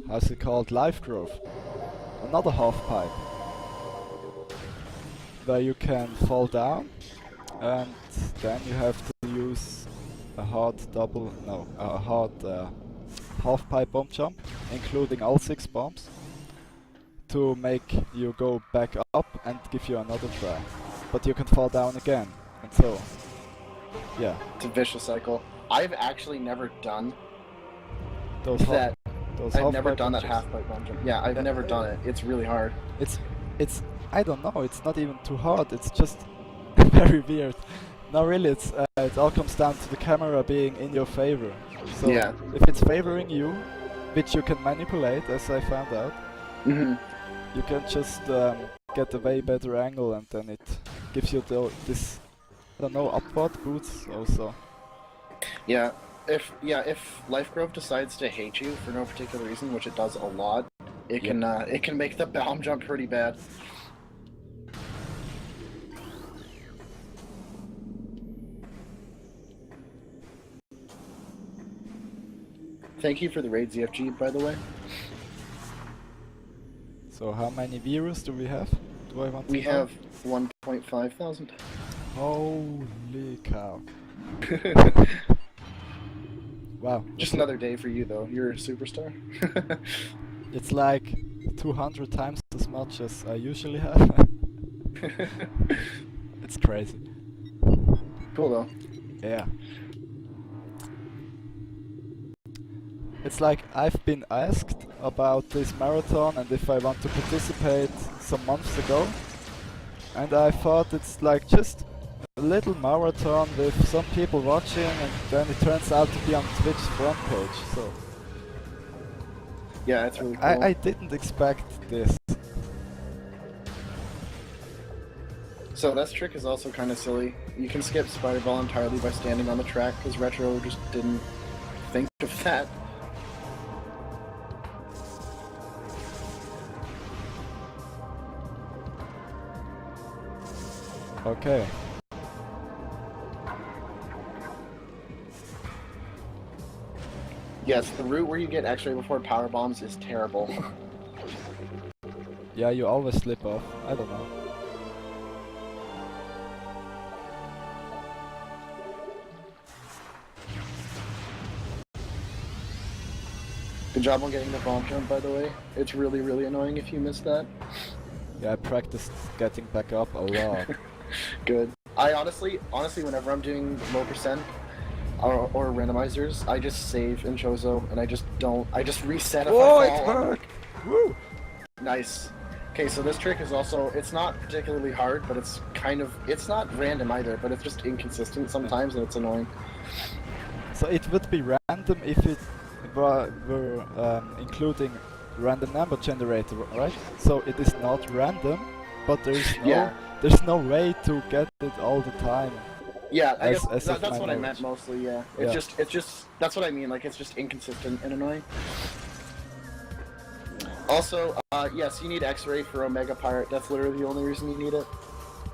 how's it called? Life growth. Another half pipe where you can fall down and then you have to use a hard half pipe bomb jump, including all 6 bombs, to make you go back up and give you another try. But you can fall down again, and so on. Yeah. It's a vicious cycle. I've actually never done Those that. I've never half-pipe done that punches. half-pipe bomb jump. Yeah, I've never done it. It's really hard. It's I don't know, it's not even too hard, it's just very weird. No, really, it all comes down to the camera being in your favor. So Yeah. if it's favoring you, which you can manipulate, as I found out, Mm-hmm. you can just get a way better angle, and then it gives you this, I don't know, upward boots also. Yeah. If Life Grove decides to hate you for no particular reason, which it does a lot, it can make the bomb jump pretty bad. Thank you for the raid, ZFG, by the way. So how many viewers do we have? Do I want to We know? have 1.5 thousand. Holy cow. Wow. Just another day for you, though. You're a superstar. It's like 200 times as much as I usually have. It's crazy. Cool, though. Yeah. It's like I've been asked about this marathon and if I want to participate some months ago. And I thought it's like just a little marathon with some people watching, and then it turns out to be on Twitch's front page, so... Yeah, it's really cool. I didn't expect this. So that trick is also kind of silly. You can skip Spider Ball entirely by standing on the track, because Retro just didn't think of that. Okay. Yes, the route where you get X-ray before power bombs is terrible. Yeah, you always slip off. I don't know. Good job on getting the bomb jump, by the way. It's really, really annoying if you miss that. Yeah, I practiced getting back up a lot. Good. I honestly, whenever I'm doing low percent or randomizers, I just save in Chozo and I just reset if Oh, I it fall. hurt! Woo! Nice. Okay, so this trick is also, it's not particularly hard, but it's not random either, but it's just inconsistent sometimes and it's annoying. So it would be random if it were including random number generator, right? So it is not random, but there's no way to get it all the time. Yeah, I guess as that's of my what I meant knowledge. mostly, yeah. Yeah. It's just, that's what I mean, like, it's just inconsistent and annoying. Also, yes, you need X-ray for Omega Pirate, that's literally the only reason you need it.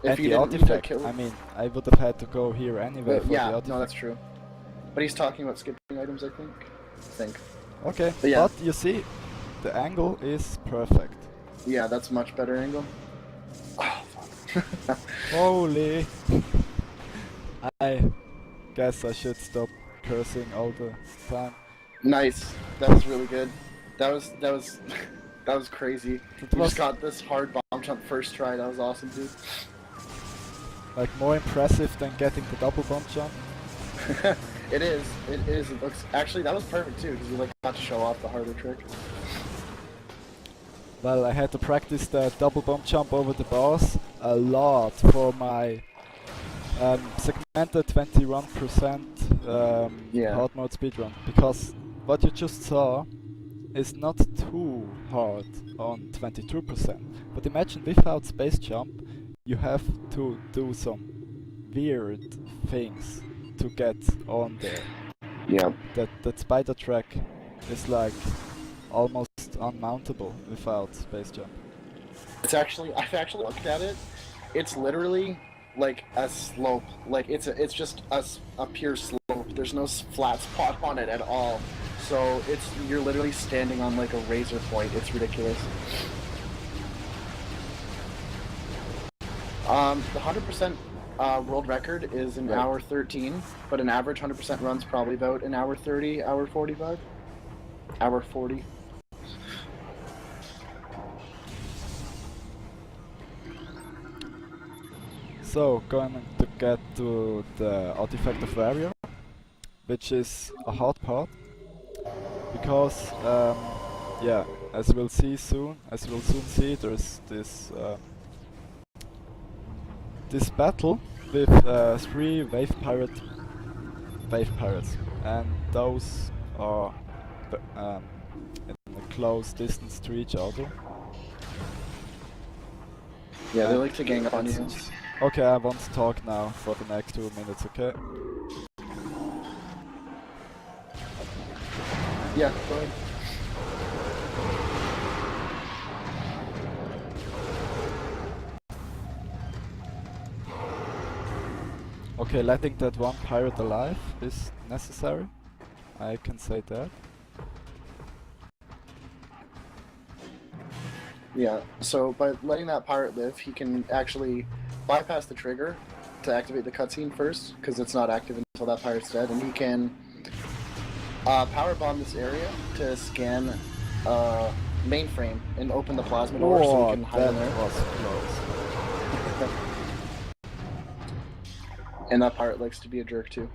And If you the didn't need that artifact, kill... I mean, I would have had to go here anyway for the yeah, artifact. no, that's true. But he's talking about skipping items, I think. Okay, But yeah. but you see, the angle is perfect. Yeah, that's much better angle. Oh, fuck. Holy! I guess I should stop cursing all the time. Nice. That was really good. That was that was crazy. It You was just got this hard bomb jump first try. That was awesome, dude. like more impressive than getting the double bomb jump. It is. It is. It looks. Actually, that was perfect too, because you like got to show off the harder trick. Well, I had to practice the double bomb jump over the bars a lot for my segmented 21% Yeah. hard mode speedrun, because what you just saw is not too hard on 22%. But imagine without space jump, you have to do some weird things to get on there. Yeah. That spider track is like almost unmountable without space jump. It's actually. I've actually looked at it. It's literally like a slope. Like it's just a pure slope. There's no flat spot on it at all. So you're literally standing on like a razor point. It's ridiculous. The 100% world record is an hour 13, but an average 100% run's probably about an hour 30, hour 45, hour 40. So, going to get to the artifact of warrior, which is a hard part, because yeah, as we'll soon see, there's this battle with 3 wave pirates, and those are in a close distance to each other. Yeah, they like to gang up on you. Okay, I want to talk now for the next 2 minutes, okay? Yeah, go ahead. Okay, letting that one pirate alive is necessary. I can say that. Yeah, so by letting that pirate live, he can actually bypass the trigger to activate the cutscene first, because it's not active until that pirate's dead, and he can power bomb this area to scan mainframe and open the plasma door so he can hide in that there. was close. And that pirate likes to be a jerk too.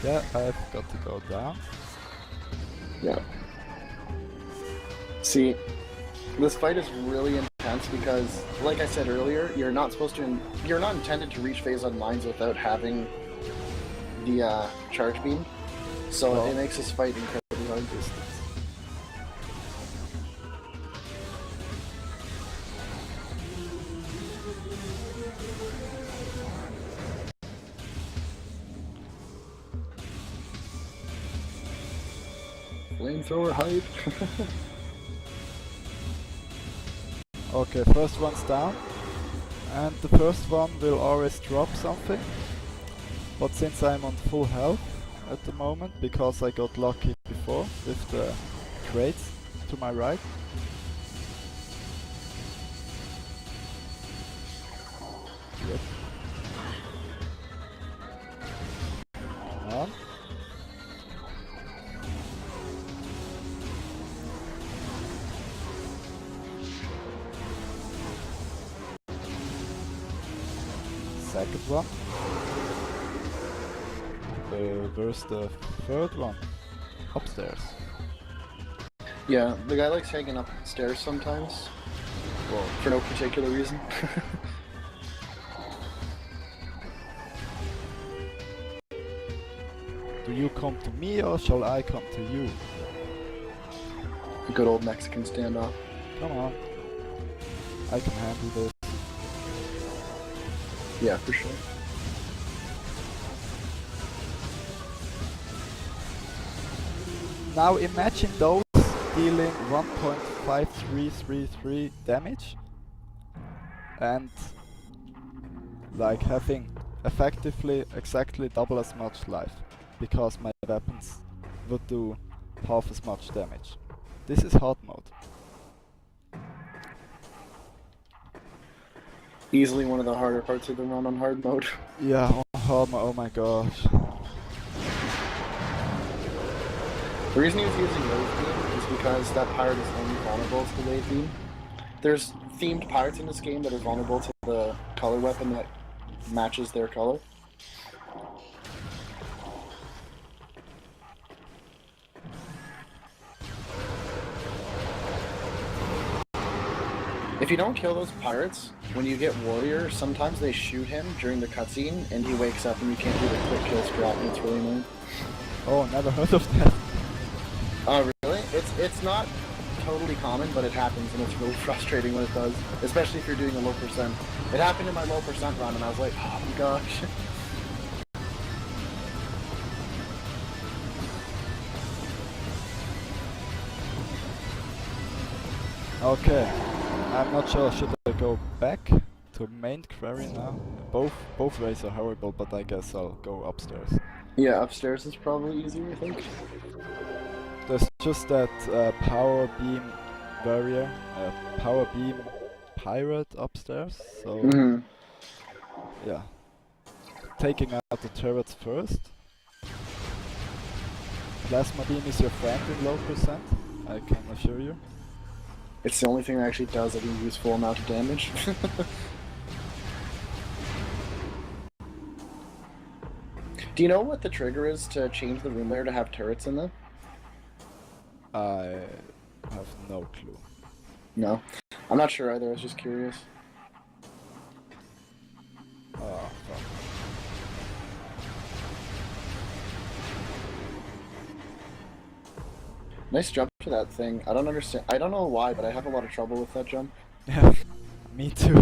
Yeah, I've got to go down. Yeah. See, this fight is really intense because, like I said earlier, you're not intended to reach phase on lines without having the charge beam. So it makes this fight incredibly hard. Flamethrower hype. Okay, first one's down. And the first one will always drop something. But since I'm on full health at the moment, because I got lucky before with the crates to my right. Yep. Come on. Second one. Where's the third one? Upstairs. Yeah, the guy likes hanging upstairs sometimes. Whoa. For no particular reason. Do you come to me or shall I come to you? A good old Mexican standoff. Come on. I can handle this. Yeah, for sure. Now imagine those dealing 1.5333 damage and like having effectively exactly double as much life, because my weapons would do half as much damage. This is hard mode. Easily one of the harder parts of the run on hard mode. Yeah, on hard mode, oh my gosh. The reason he was using Wave Beam is because that pirate is only vulnerable to the Wave Beam. There's themed pirates in this game that are vulnerable to the color weapon that matches their color. If you don't kill those pirates, when you get Warrior, sometimes they shoot him during the cutscene and he wakes up and you can't do the quick kill strat and it's really annoying. Oh, never heard of that. Oh, really? It's not totally common, but it happens and it's really frustrating when it does, especially if you're doing a low percent. It happened in my low percent run and I was like, oh my gosh. Okay, I'm not sure, should I go back to main quarry now? Both ways are horrible, but I guess I'll go upstairs. Yeah, upstairs is probably easier, I think. There's just that power beam barrier, power beam pirate upstairs, so yeah. Taking out the turrets first. Plasma beam is your friend in low percent, I can assure you. It's the only thing that actually does a useful amount of damage. Do you know what the trigger is to change the room layer to have turrets in them? I have no clue. No. I'm not sure either, I was just curious. Oh, fuck. Nice jump to that thing. I don't understand. I don't know why, but I have a lot of trouble with that jump. Yeah, me too.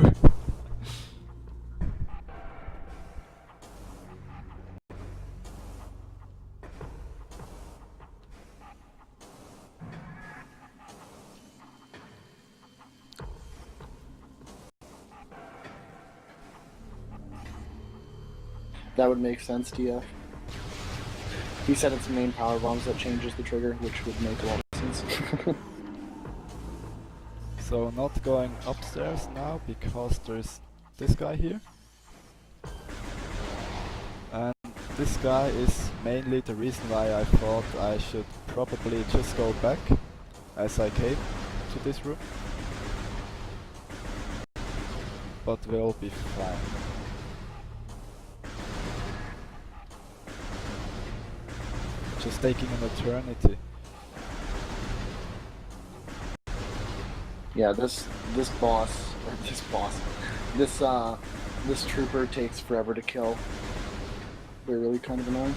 That would make sense, TF. He said it's main power bombs that changes the trigger, which would make a lot of sense. So not going upstairs now because there's this guy here. And this guy is mainly the reason why I thought I should probably just go back as I came to this room. But we'll be fine. Just taking an eternity. Yeah, this trooper takes forever to kill. They're really kind of annoying.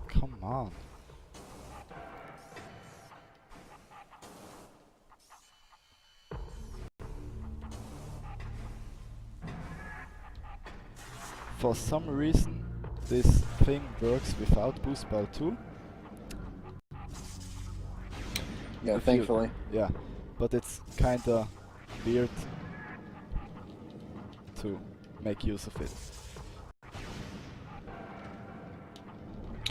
Come on. For some reason, this thing works without boost bar too. Yeah, If thankfully. Yeah, but it's kinda weird to make use of it.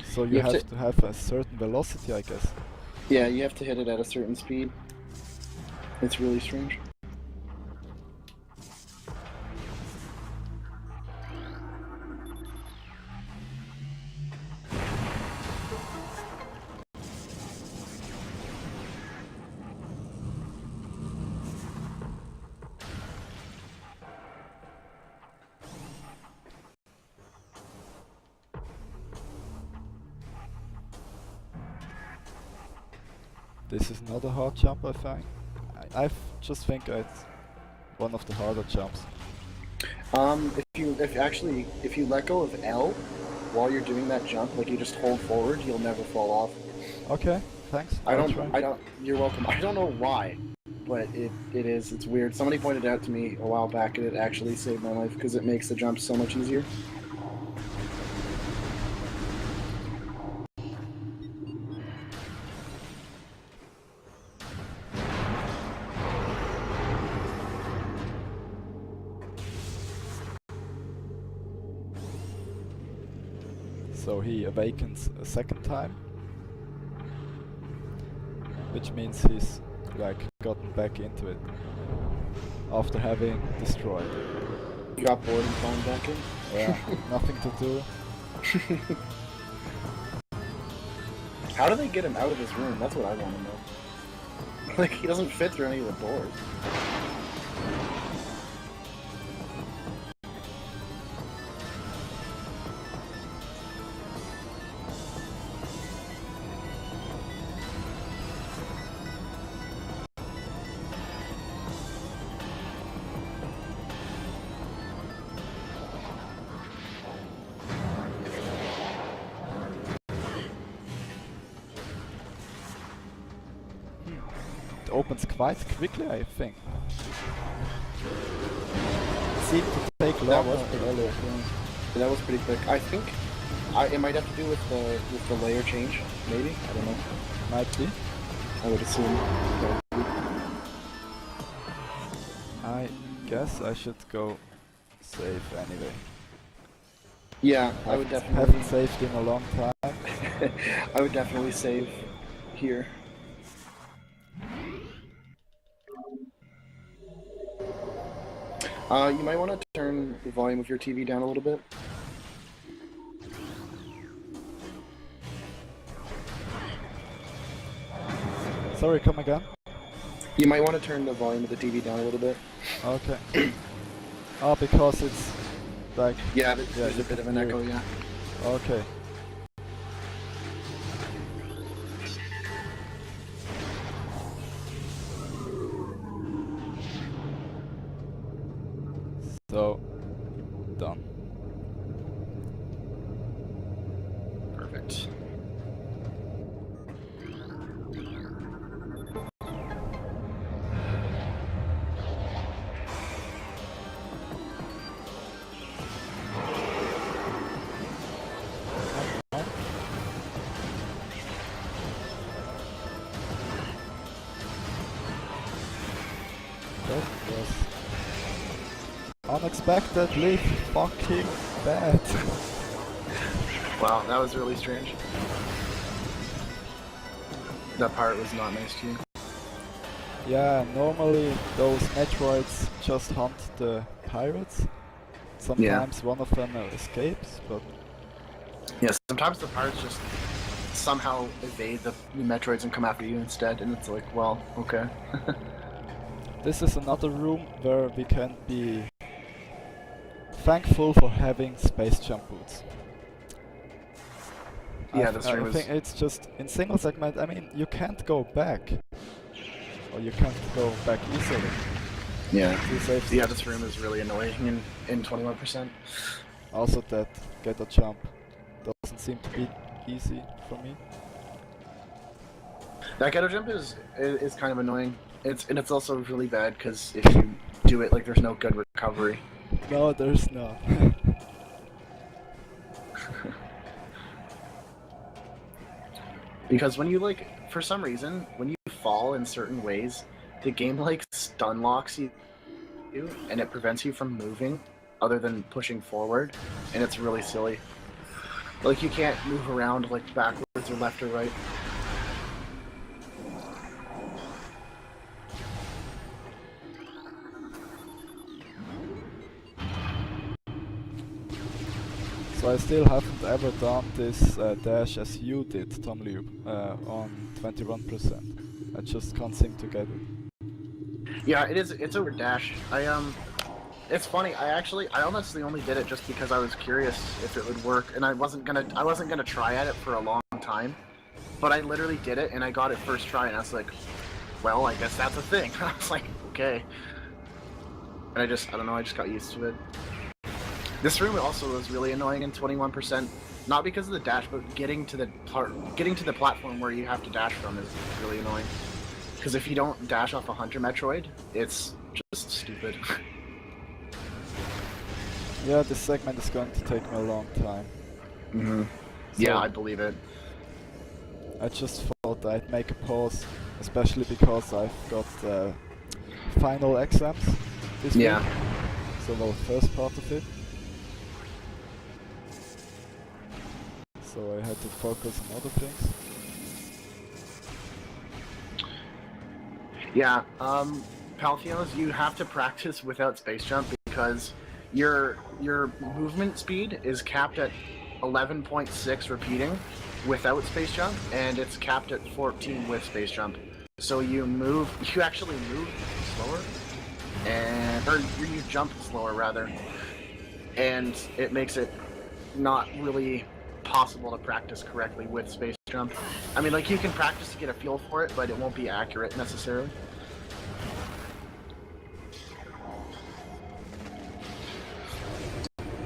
So you have to have a certain velocity, I guess. Yeah, you have to hit it at a certain speed. It's really strange. This is not a hard jump, I think. Just think it's one of the harder jumps. If you let go of L while you're doing that jump, like you just hold forward, you'll never fall off. Okay, thanks. You're welcome. I don't know why, but it's weird. Somebody pointed out to me a while back and it actually saved my life because it makes the jump so much easier. So he awakens a second time, which means he's like gotten back into it after having destroyed. You got bored and fallen back in? Yeah, nothing to do. How do they get him out of this room? That's what I want to know. Like, he doesn't fit through any of the doors. It opens quite quickly, I think. It seemed to take That longer was pretty earlier. quick. That was pretty quick. I think it might have to do with the layer change, maybe? I don't know. Might be. I would assume. I guess I should go save anyway. Yeah, I would Haven't definitely saved in a long time. I would definitely save here. You might want to turn the volume of your TV down a little bit. Sorry, come again? You might want to turn the volume of the TV down a little bit. Okay. Oh, because it's like... Yeah, there's you a bit of can an hear echo, it. yeah. Okay. So, done. Perfect. That was unexpectedly fucking bad. Wow, that was really strange. That part was not nice to you. Yeah, normally those Metroids just hunt the pirates. Sometimes one of them escapes, but Yeah, sometimes the pirates just somehow evade the Metroids and come after you instead, and it's like, well, okay. this is another room where we can be thankful for having space jump boots. Yeah, this room I is... think it's just in single segment. I mean, you can't go back, or you can't go back easily. Yeah. To save Yeah, stuff. this room is really annoying in 21%. Also, that get a jump doesn't seem to be easy for me. That ghetto jump is kind of annoying. It's also really bad because if you do it, like, there's no good recovery. No, there's not. Because when you, like, for some reason, when you fall in certain ways, the game, like, stun locks you, and it prevents you from moving other than pushing forward, and it's really silly. Like, you can't move around, like, backwards or left or right. So I still haven't ever done this dash as you did, Tom Liu, on 21%. I just can't seem to get it. Yeah, it's over dash. It's funny, I honestly only did it just because I was curious if it would work, and I wasn't gonna try at it for a long time. but I literally did it, and I got it first try, and I was like, well, I guess that's a thing. I was like, okay. And I don't know, I just got used to it. This room also was really annoying in 21%, not because of the dash, but getting to the platform where you have to dash from is really annoying. Because if you don't dash off a Hunter Metroid, it's just stupid. Yeah, this segment is going to take me a long time. Mm-hmm. Yeah, I believe it. I just thought I'd make a pause, especially because I've got final exams this week. So the first part of it. So I had to focus on other things. Yeah, Paltheos, you have to practice without space jump because your movement speed is capped at 11.6 repeating without space jump, and it's capped at 14 with space jump. So you actually move slower, or you jump slower rather, and it makes it not really possible to practice correctly with space jump. I mean, like, you can practice to get a feel for it, but it won't be accurate necessarily.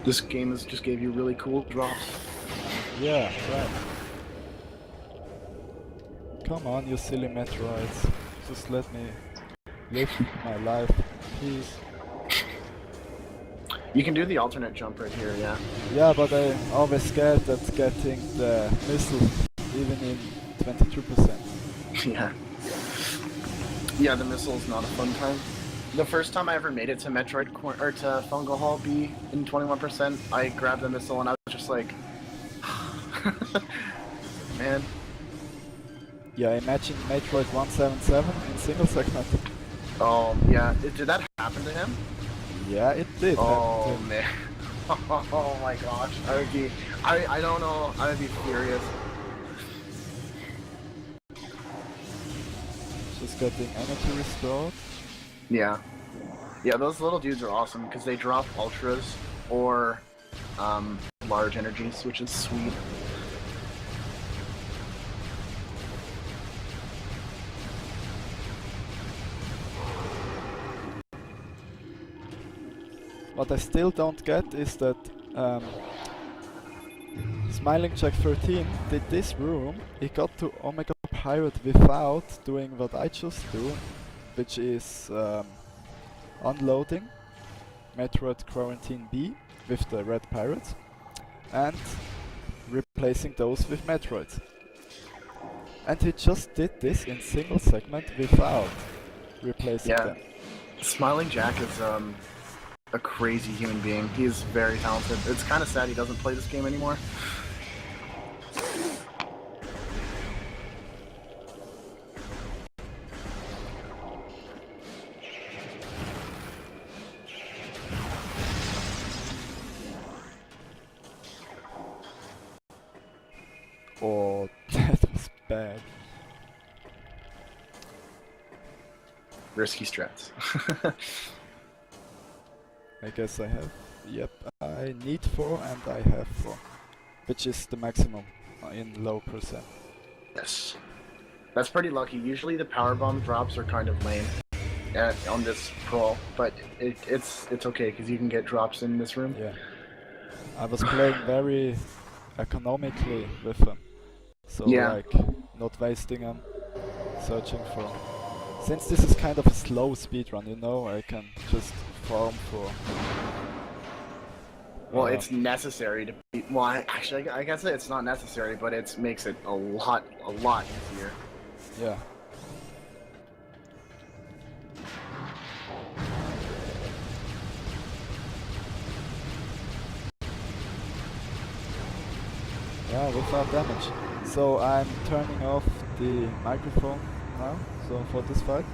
This game just gave you really cool drops. Yeah, right. Come on, you silly Metroids. Just let me live my life. Please. You can do the alternate jump right here, yeah. Yeah, but I'm always scared at getting the missile, even in 22%. Yeah. Yeah, the missile's not a fun time. The first time I ever made it to Metroid or to Fungal Hall B in 21%, I grabbed the missile and I was just like, man. Yeah, imagine Metroid 177 in single segment. Oh, yeah. Did that happen to him? Yeah, it did. Oh, man. Oh my gosh. I don't know. I would be furious. Just getting energy restored. Yeah. Yeah, those little dudes are awesome because they drop ultras or large energies, which is sweet. What I still don't get is that Smiling Jack 13 did this room, he got to Omega Pirate without doing what I just do, which is unloading Metroid Quarantine B with the red pirates and replacing those with Metroids. And he just did this in single segment without replacing them. Smiling Jack is a crazy human being. He is very talented. It's kind of sad he doesn't play this game anymore. Oh, that was bad. Risky strats. I guess I have. Yep, I need 4 and I have 4. Which is the maximum in low percent. Yes. That's pretty lucky. Usually the power bomb drops are kind of lame on this crawl, but it's okay because you can get drops in this room. Yeah. I was playing very economically with them. So like not wasting them, searching for. Since this is kind of a slow speedrun, you know, I can just farm for. Well, it's necessary to be. Well, actually, I guess it's not necessary, but it makes it a lot easier. Yeah. Yeah, without damage. So I'm turning off the microphone now. So for this fight,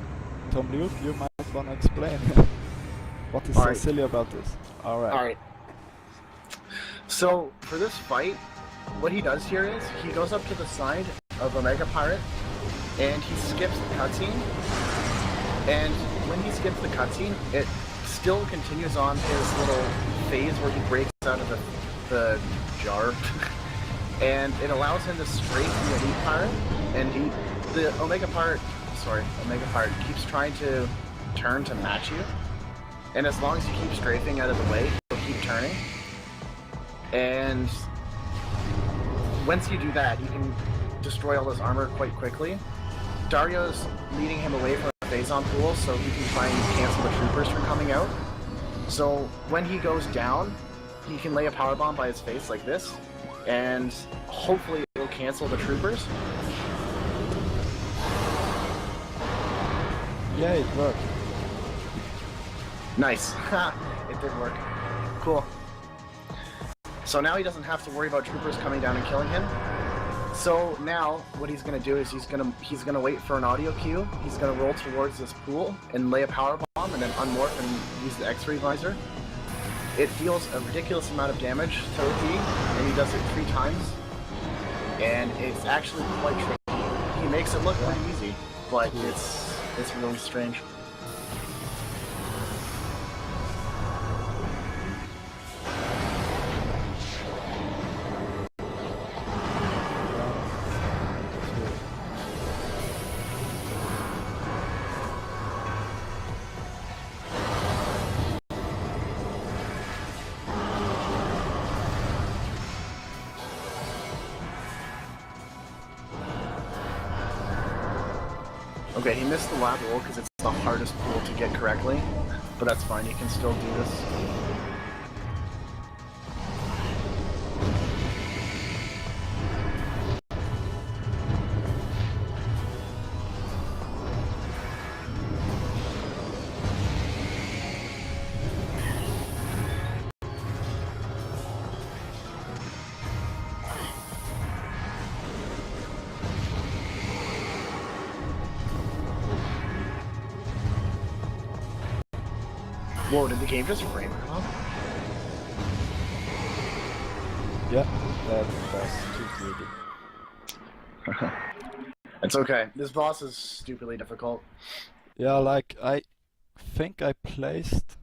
Tom Luke, you might want to explain what is so silly about this. All right. So for this fight, what he does here is he goes up to the side of Omega Pirate, and he skips the cutscene. And when he skips the cutscene, it still continues on his little phase where he breaks out of the jar. and it allows him to strafe the elite pirate, and the Omega pirate keeps trying to turn to match you, and as long as you keep strafing out of the way, he'll keep turning. And once you do that, you can destroy all his armor quite quickly. Dario's leading him away from the Phazon pool so he can try and cancel the troopers from coming out. So when he goes down, he can lay a power bomb by his face like this, and hopefully it'll cancel the troopers. Yeah, it worked. Nice. It did work. Cool. So now he doesn't have to worry about troopers coming down and killing him. So now what he's gonna do is he's gonna wait for an audio cue. He's gonna roll towards this pool and lay a power bomb and then unmorph and use the X-ray visor. It deals a ridiculous amount of damage to OP, and he does it 3 times. And it's actually quite tricky. He makes it look pretty easy, but it's really strange. Okay, he missed the lab roll because it's the hardest pool to get correctly, but that's fine, you can still do this. Whoa, did the game just frame it up? Yeah, that was too greedy. It's okay. This boss is stupidly difficult. Yeah, like I think I placed,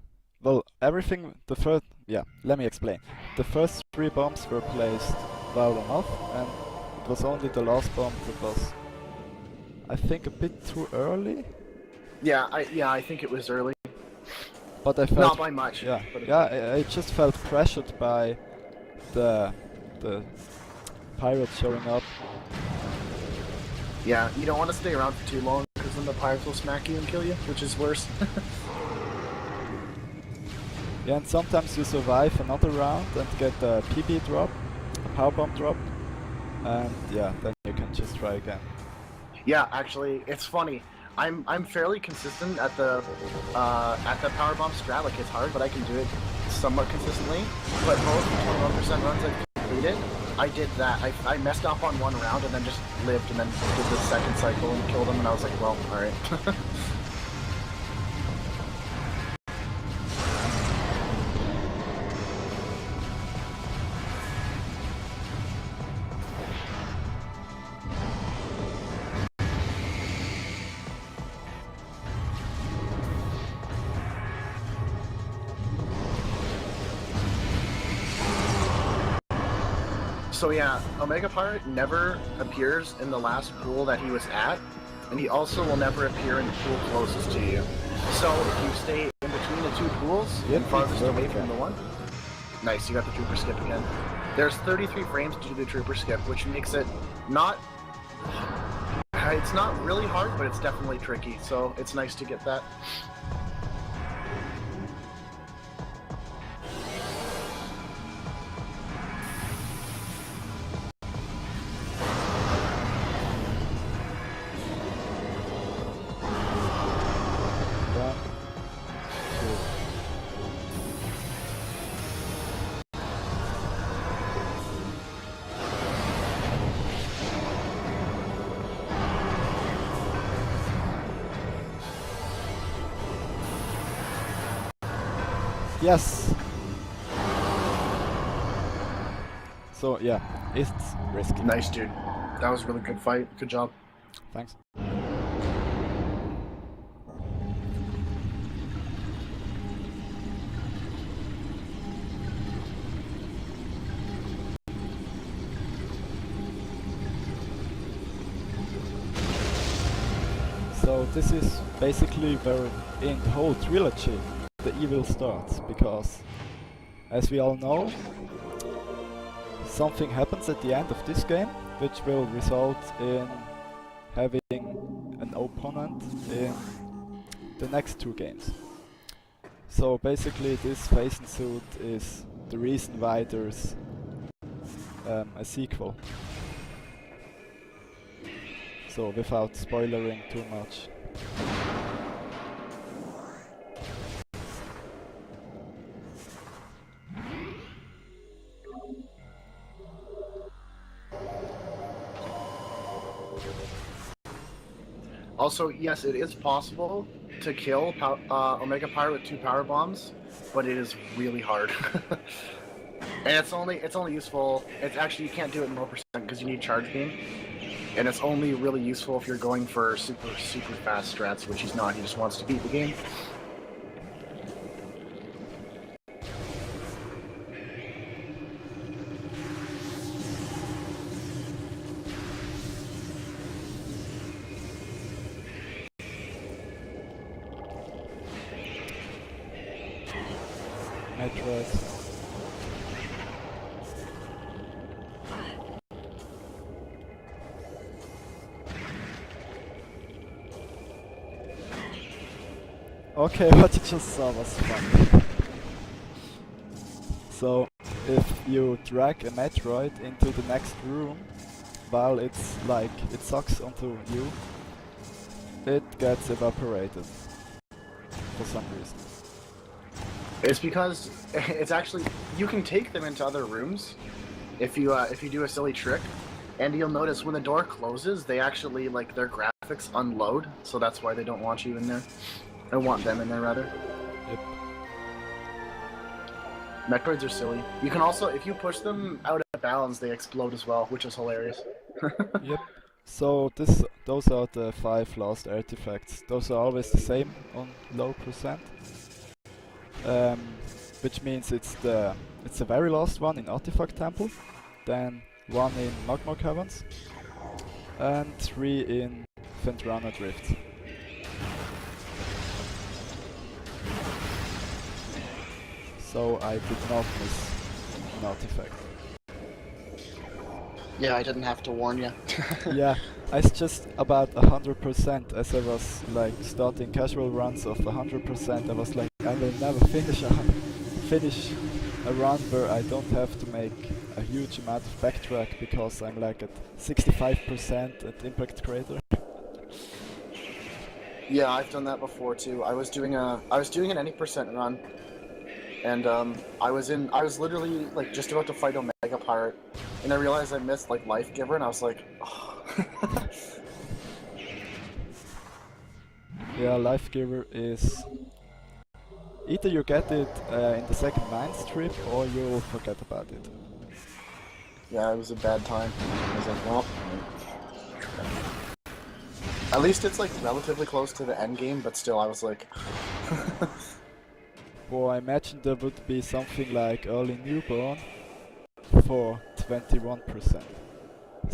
well, everything, let me explain. The first 3 bombs were placed well enough, and it was only the last bomb that was, I think, a bit too early. Yeah, I think it was early. But I felt Not by much. Yeah, but I just felt pressured by the pirates showing up. Yeah, you don't want to stay around for too long because then the pirates will smack you and kill you, which is worse. Yeah, and sometimes you survive another round and get a PB drop, a power bomb drop, and yeah, then you can just try again. Yeah, actually, it's funny. I'm fairly consistent at the power bomb strat. Like, it's hard, but I can do it somewhat consistently. But both 21% runs I've completed, I did that. I messed up on 1 round and then just lived and then did the second cycle and killed him, and I was like, well, alright. So yeah, Omega Pirate never appears in the last pool that he was at, and he also will never appear in the pool closest to you. So if you stay in between the 2 pools, and farthest away from the one, nice, you got the trooper skip again. There's 33 frames to do the trooper skip, which makes it it's not really hard, but it's definitely tricky, so it's nice to get that. Yes! So yeah, it's risky. Nice, dude. That was a really good fight. Good job. Thanks. So this is basically where in the whole trilogy the evil starts, because as we all know, something happens at the end of this game which will result in having an opponent in the next two games. So basically this Phasing suit is the reason why there's a sequel. So without spoilering too much. Also, yes, it is possible to kill Omega Pyre with 2 power bombs, but it is really hard. And it's only useful. It's actually, you can't do it in low percent because you need charge beam, and it's only really useful if you're going for super fast strats, which he's not. He just wants to beat the game. Metroid. Okay, what you just saw was fun. So, if you drag a Metroid into the next room, while it's like, it sucks onto you, it gets evaporated. For some reason. It's because it's actually, you can take them into other rooms if you do a silly trick, and you'll notice when the door closes, they actually, like, their graphics unload, so that's why they don't want you in there. I want them in there, rather. Yep. Metroids are silly. You can also, if you push them out of balance, they explode as well, which is hilarious. Yep. So those are the 5 last artifacts. Those are always the same on low percent. Which means it's the very last one in Artifact Temple, then 1 in Magma Caverns, and 3 in Fendrana Drift. So I did not miss an artifact. Yeah, I didn't have to warn you. Yeah, I was just about 100%, as I was like starting casual runs of 100%. I was like, I will never finish a run where I don't have to make a huge amount of backtrack, because I'm like at 65% at Impact Crater. Yeah, I've done that before too. I was doing an any percent run, and I was literally like just about to fight Omega Pirate, and I realized I missed like Life Giver, and I was like, oh. Yeah, Life Giver is either you get it in the second mine strip, or you'll forget about it. Yeah, it was a bad time. I was like, well, at least it's like relatively close to the end game, but still, I was like. Well, I imagine there would be something like early newborn for 21%.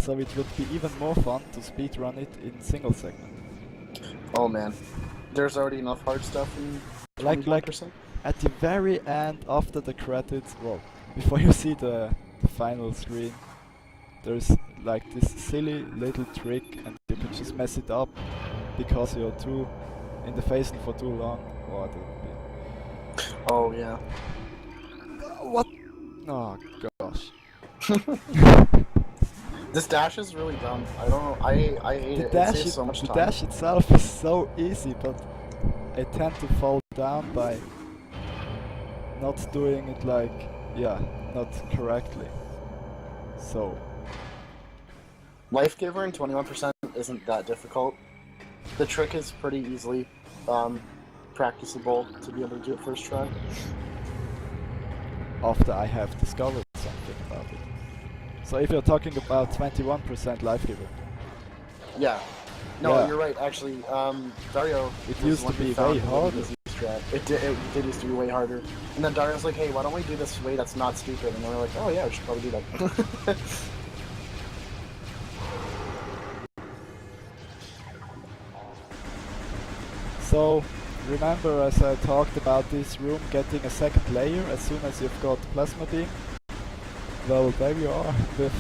So it would be even more fun to speedrun it in single segment. Oh man, there's already enough hard stuff in 21%? At the very end, after the credits, well, before you see the final screen, there's like this silly little trick, and you can just mess it up because you're too in the phasing for too long. Or that would be. Oh yeah. What? Oh gosh. This dash is really dumb. I don't know. I hate it. It saves so much time. The dash itself is so easy, but I tend to fall down by not doing it like, yeah, not correctly. So. Life Giver in 21% isn't that difficult. The trick is pretty easily practicable to be able to do it first try. After I have discovered something about it. So if you're talking about 21% Life Giver. Yeah. No, yeah. You're right, actually. Dario... It used to be way harder. It did used to be way harder. And then Dario's like, hey, why don't we do this way that's not stupid? And we're like, oh yeah, we should probably do that. So remember, as I talked about this room getting a second layer as soon as you've got plasma beam? Well, there you are with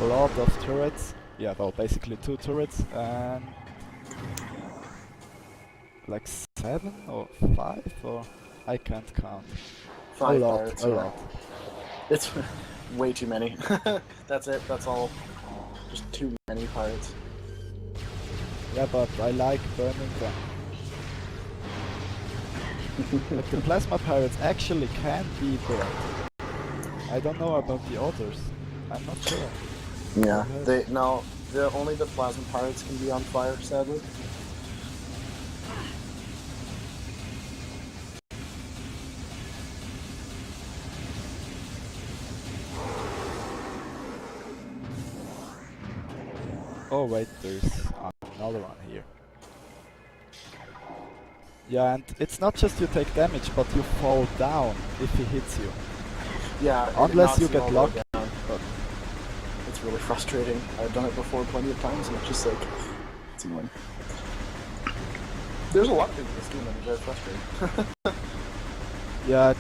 a lot of turrets. Yeah, well, basically 2 turrets and like 7 or 5, or I can't count. 5 a lot, pirates, a yeah. lot. It's way too many. That's it, that's all. Just too many pirates. Yeah, but I like burning them. But the plasma pirates actually can be burned. I don't know about the others. I'm not sure. Yeah, Perhaps. only the plasma pirates can be on fire, sadly. Oh wait, there's another one here. Yeah, and it's not just you take damage, but you fall down if he hits you. Yeah, it Unless knocks you all get the way lucky. down. But It's really frustrating. I've done it before plenty of times, and it's just like, it's annoying. There's a lot of things in this game that are very frustrating. yeah,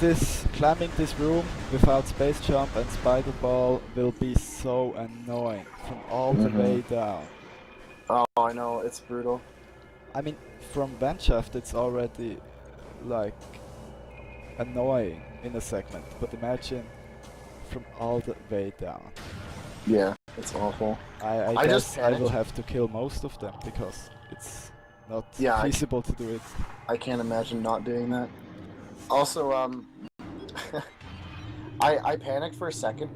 climbing this room without space jump and spider ball will be so annoying from all the way down. Oh, I know, it's brutal. I mean, from Ventshaft it's already like annoying in a segment, but imagine from all the way down. Yeah, it's awful. I just guess I will panicked. have to kill most of them because it's not Yeah, feasible to do it. I can't imagine not doing that. Also, I panicked for a second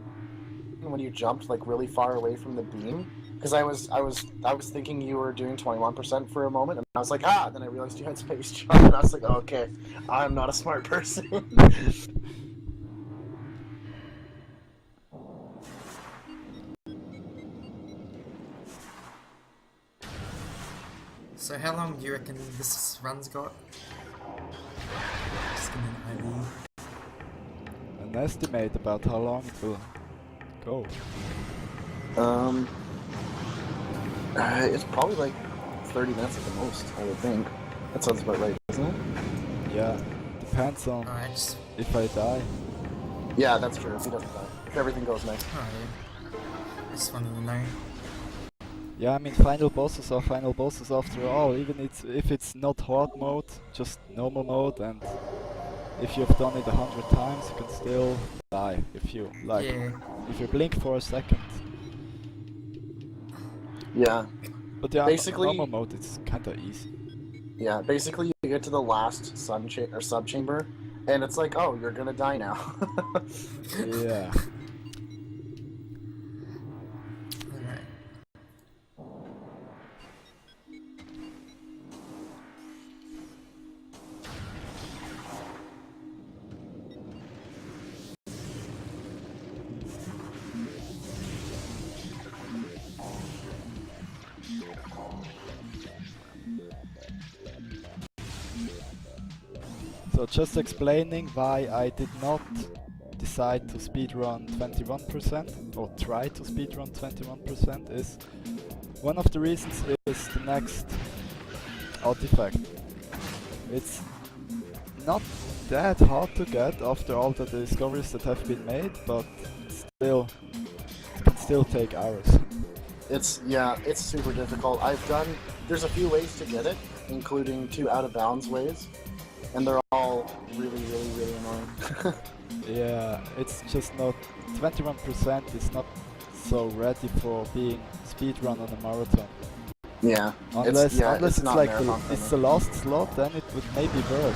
when you jumped like really far away from the beam, because I was thinking you were doing 21% for a moment, and I was like, ah, then I realized you had space jump, and I was like, oh, okay, I'm not a smart person. So how long do you reckon this run's got? Just give me an idea. An estimate about how long it will go. It's probably like 30 minutes at the most, I would think. That sounds about right, doesn't it? Yeah, depends on Alright, if I die. Yeah, that's true, if he doesn't die. If everything goes nice. yeah. Just wanted to know. Yeah, I mean final bosses are final bosses after all, even if it's not hard mode, just normal mode, and if you've done it 100 times you can still die if you like. Yeah. If you blink for a second. Yeah. But yeah, Basically- normal mode it's kinda easy. Yeah, basically you get to the last sub chamber, and it's like, oh, you're gonna die now. Yeah. Alright. So just explaining why I did not decide to speedrun 21% or try to speedrun 21% is one of the reasons is the next artifact. It's not that hard to get after all the discoveries that have been made, but still it can still take hours. It's super difficult. There's a few ways to get it, including 2 out of bounds ways, and they're all really, really, really annoying. Yeah, it's just not 21% is not so ready for being speedrun on a marathon. Yeah. Unless it's not like marathon it's friendly. the last slot, then it would maybe work.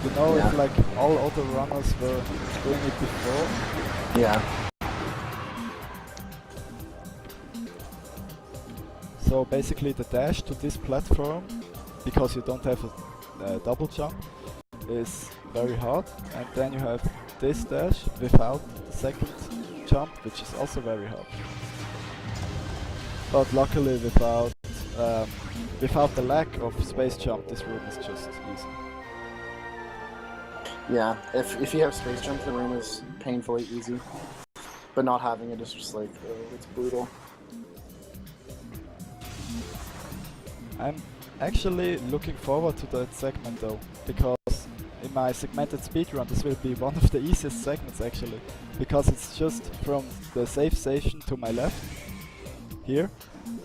You know, Yeah. if like all other runners were doing it before. Yeah. So basically the dash to this platform, because you don't have a double jump, is very hard, and then you have this dash without the second jump, which is also very hard. But luckily without the lack of space jump, this room is just easy. Yeah. If you have space jump, the room is painfully easy. But not having it is just like, it's brutal. I'm actually looking forward to that segment though, because in my segmented speedrun this will be one of the easiest segments actually, because it's just from the save station to my left here,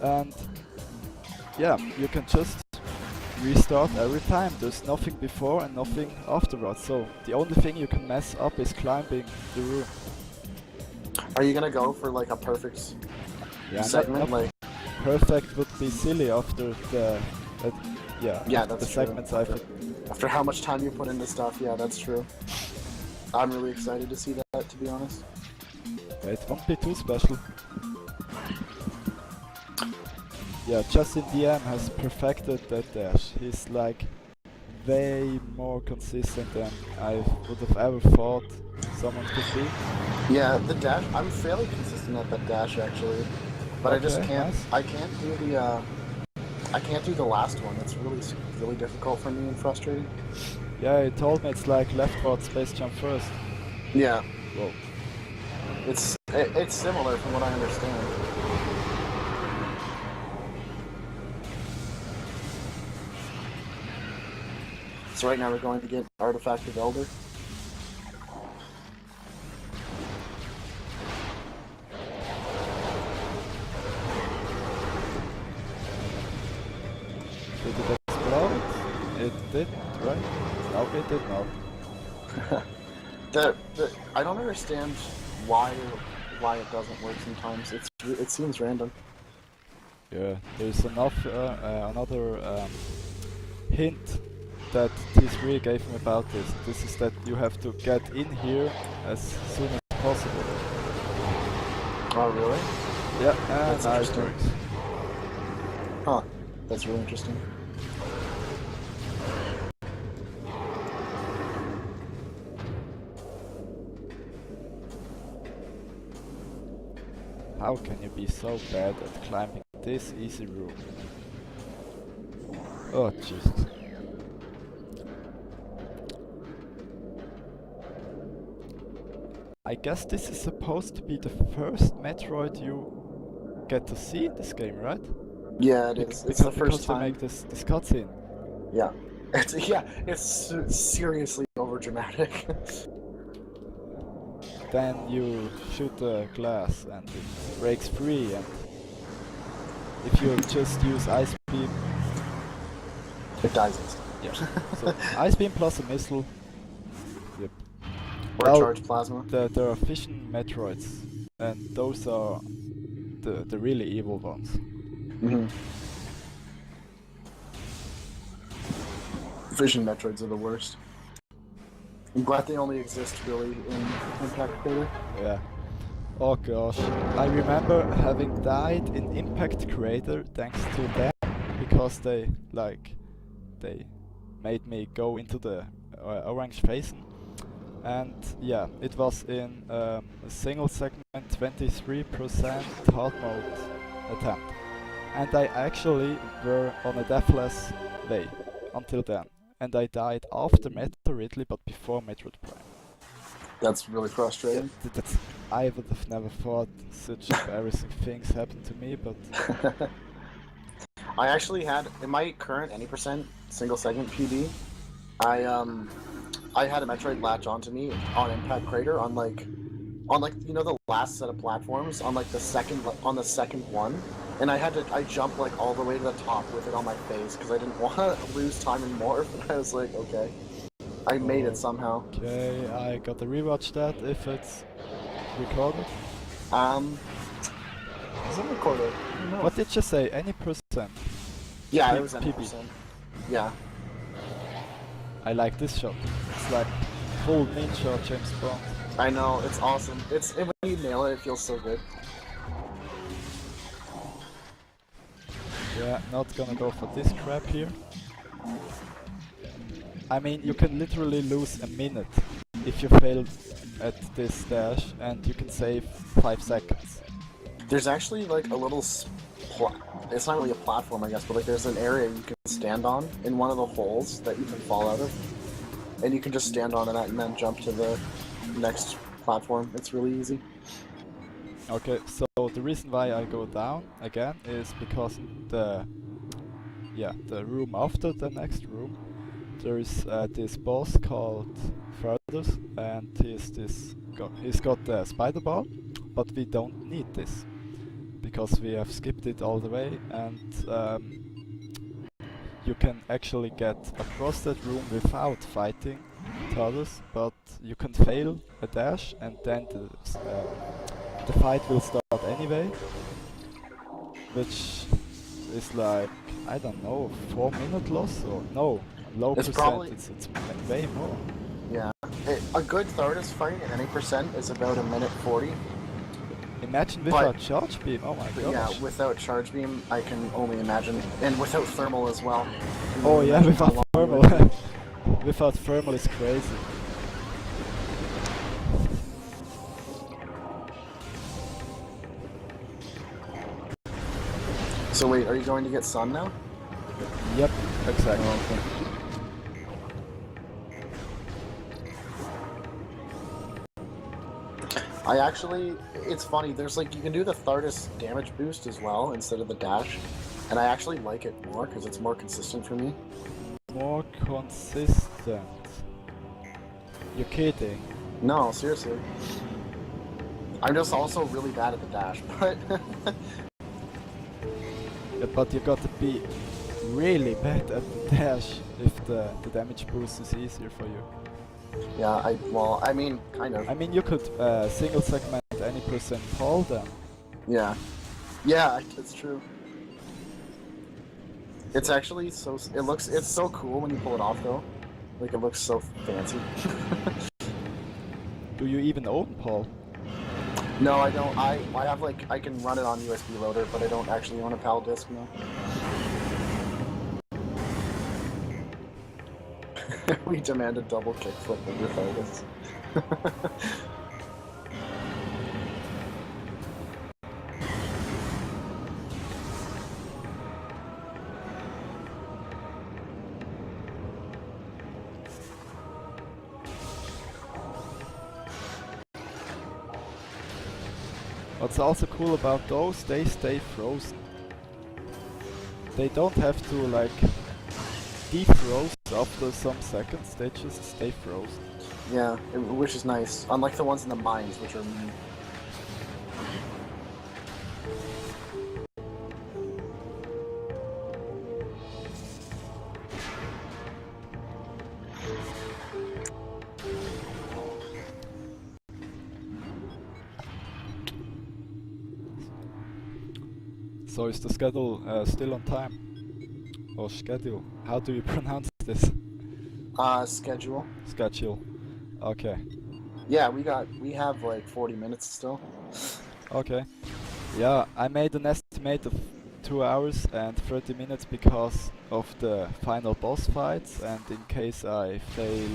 and yeah, you can just restart every time. There's nothing before and nothing afterwards, so the only thing you can mess up is climbing the room. Are you gonna go for like a perfect Yeah, segment? not Like, perfect would be silly after the yeah, after that's the true. segments I think. After how much time you put into stuff, yeah, that's true. I'm really excited to see that, to be honest. It won't be too special. Yeah, Justin DM has perfected that dash. He's like way more consistent than I would have ever thought someone could be. Yeah, the dash, I'm fairly consistent at that dash actually. But I just Okay, can't, nice. I can't do the last one. It's really difficult for me and frustrating. Yeah, he told me it's like leftward space jump first. Yeah, Whoa. it's similar from what I understand. So right now we're going to get Artifact of Elder. Did it explode? It did, right? No, it did not. I don't understand why it doesn't work sometimes. It seems random. Yeah, there's another hint that T3 gave me about this. This is that you have to get in here as soon as possible. Oh really? Yeah, That's and it interesting. works. Huh. That's really interesting. How can you be so bad at climbing this easy room? Oh Jesus. I guess this is supposed to be the first Metroid you get to see in this game, right? Yeah, it is. It's the first Because time. they make this cutscene. Yeah. It's seriously overdramatic. Then you shoot the glass and it breaks free, and if you just use ice beam, It dies instantly. yeah. So ice beam plus a missile. Yep. Or Well, charged plasma. There are fission Metroids, and those are the really evil ones. Mm-hmm. Vision Metroids are the worst. I'm glad they only exist really in Impact Crater. Yeah. Oh gosh. I remember having died in Impact Crater thanks to them, because they made me go into the orange basin. And yeah, it was in a single segment 23% hard mode attempt. And I actually were on a deathless way until then. And I died after Metroid Ridley, but before Metroid Prime. That's really frustrating. I would have never thought such embarrassing things happened to me, but I actually had, in my current any percent single segment PB, I had a Metroid latch onto me on Impact Crater on like you know the last set of platforms on like the second one, and I jumped like all the way to the top with it on my face because I didn't want to lose time and morph, and I was like, okay, I made it somehow. okay, I gotta rewatch that if it's recorded. Is it recorded? I don't know. What did you say? Any percent? Yeah, P- it was any PB. percent. Yeah. I like this shot. It's like full ninja James Bond. I know, it's awesome. When you nail it, it feels so good. Yeah, not gonna go for this crap here. I mean, you can literally lose a minute if you fail at this dash, and you can save 5 seconds. There's actually like a little, it's not really a platform, I guess, but like there's an area you can stand on in one of the holes that you can fall out of, and you can just stand on that and then jump to the next platform. It's really easy. Okay, so the reason why I go down again is because yeah, the room after the next room, there is this boss called Furthers, and he's got the spider ball, but we don't need this because we have skipped it all the way, and you can actually get across that room without fighting Turtles, but you can fail a dash, and then the fight will start anyway, which is like, I don't know, 4-minute loss, or no, low It's percent, probably- it's way more. Yeah. A good Thardus fight at any percent is about 1:40. Imagine But- without charge beam, oh my But gosh. yeah, without charge beam, I can only imagine, and without thermal as well. I can Oh only yeah, imagine how without long thermal. it would take. Without thermal is crazy. So wait, are you going to get Sun now? Yep, exactly. I actually, it's funny, there's like, you can do the Thardus damage boost as well instead of the dash, and I actually like it more because it's more consistent for me. More consistent. You're kidding. No, seriously. I'm just also really bad at the dash, but Yeah, but you gotta be really bad at the dash if the damage boost is easier for you. yeah, I mean, kind of. I mean, you could single segment any percent Paul then. Yeah. Yeah, it's true. It's actually so, it's so cool when you pull it off though. Like, it looks so fancy. Do you even own Paul? No, I don't. I have like, I can run it on USB loader, but I don't actually own a PAL disc, no. We demand a double kickflip over Thardus. What's also cool about those, they stay frozen. They don't have to like defrost after some seconds, they just stay frozen. Yeah, which is nice. Unlike the ones in the mines, which are mean. So is the schedule still on time? Or schedule? How do you pronounce this? Schedule. Schedule. Okay. Yeah, we have like 40 minutes still. Okay. Yeah, I made an estimate of 2 hours and 30 minutes because of the final boss fights and in case I fail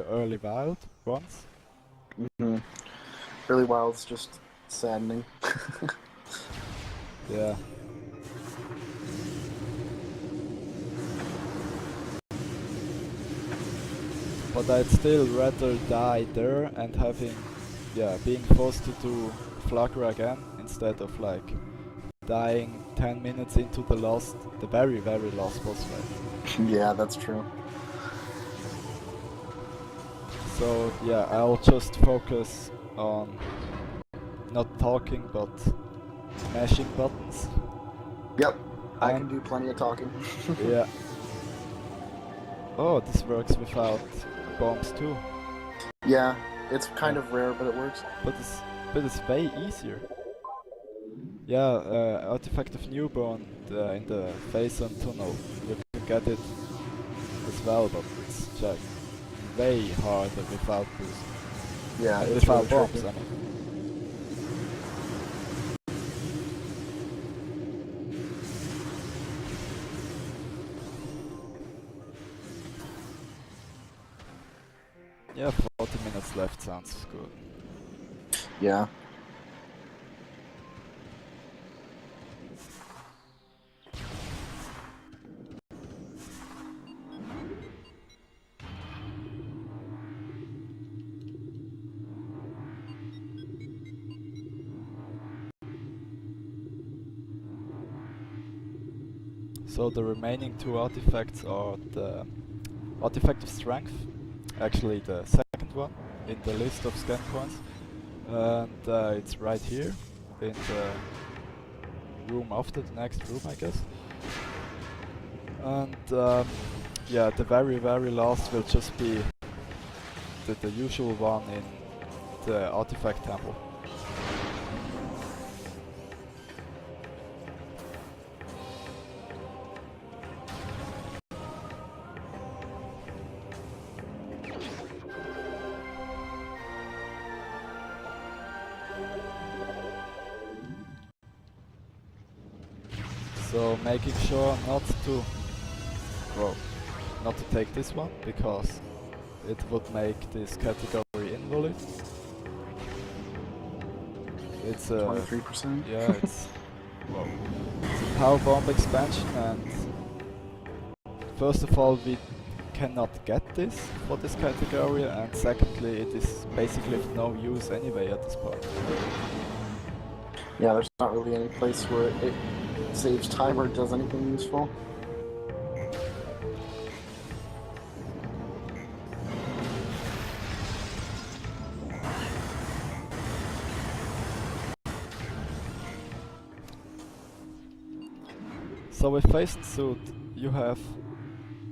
early wild runs. Mm-hmm. Really wild, it's just saddening. Yeah. But I'd still rather die there and being forced to do Flagra again instead of like dying 10 minutes into the very last boss fight. Yeah, that's true. So yeah, I'll just focus on not talking but mashing buttons. Yep, I can And- do plenty of talking. Yeah. Oh, this works without bombs too. Yeah, it's kind of rare, but it works. But it's way easier. Yeah, Artifact of Newborn in the Phazon tunnel. You can get it as well, but it's just way harder without boost. Yeah, And it's without really bombs, tricky. I mean. Yeah, 40 minutes left sounds good. Yeah. So the remaining two artifacts are the artifact of strength, actually the second one in the list of scan coins, and it's right here in the room after the next room, I guess. And yeah, the very last will just be the usual one in the artifact temple. So making sure not to, well, not to take this one, because it would make this category invalid. It's a 23%. yeah, it's well, it's a power bomb expansion, and first of all, we cannot get this for this category, and secondly, it is basically of no use anyway at this point. Yeah, there's not really any place where it saves time or does anything useful. So with Phase Suit, you have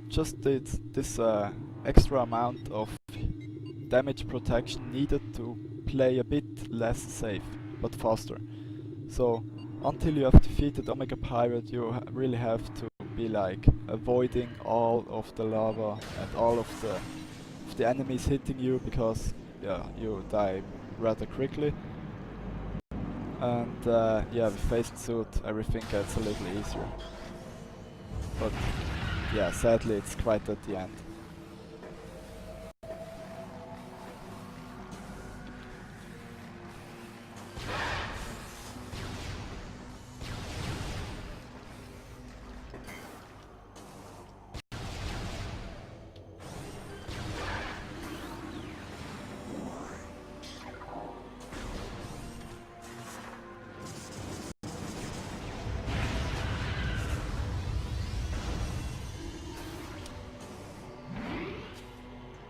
just this extra amount of damage protection needed to play a bit less safe, but faster. So until you have defeated Omega Pirate, you really have to be like avoiding all of the lava and all of the enemies hitting you, because yeah, you die rather quickly. And yeah, with Phase Suit everything gets a little easier. But yeah, sadly it's quite at the end.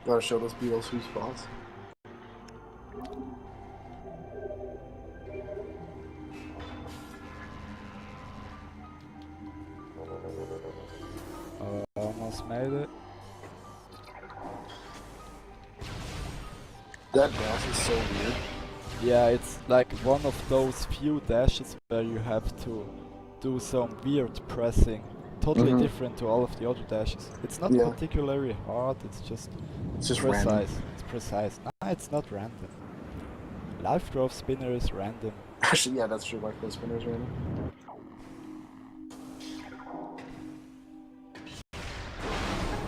Gotta show those beetles who's boss. Almost made it. That dash is so weird. Yeah, it's like one of those few dashes where you have to do some weird pressing, totally different to all of the other dashes. It's not particularly hard, it's just precise. Random. It's precise. Nah, it's not random. Life Growth Spinner is random. Actually, yeah, that's true. Like those spinners random.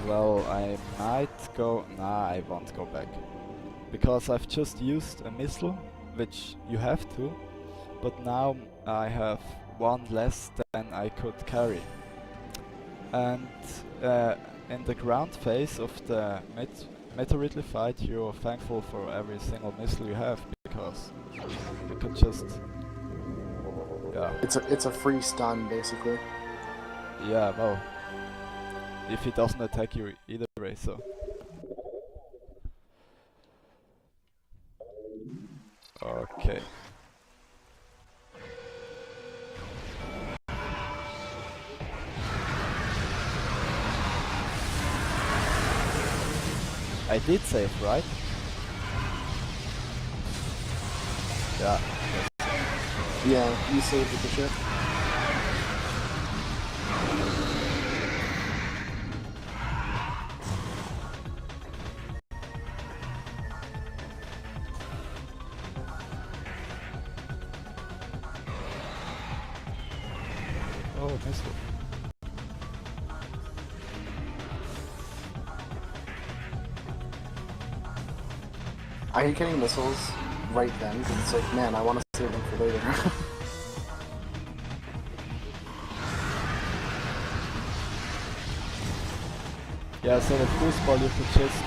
Well, I might go... Nah, I won't go back. Because I've just used a missile, which you have to, but now I have one less than I could carry. And in the ground phase of the Metroid fight, you're thankful for every single missile you have, because you could just... yeah. It's a free stun, basically. Yeah, well, if he doesn't attack you either way, so... Okay. I did save, right? Yeah. Yeah, you saved with the ship. Oh, missile. I hate getting missiles right then, because it's like, man, I want to save them for later. Yeah, so with boost ball you could just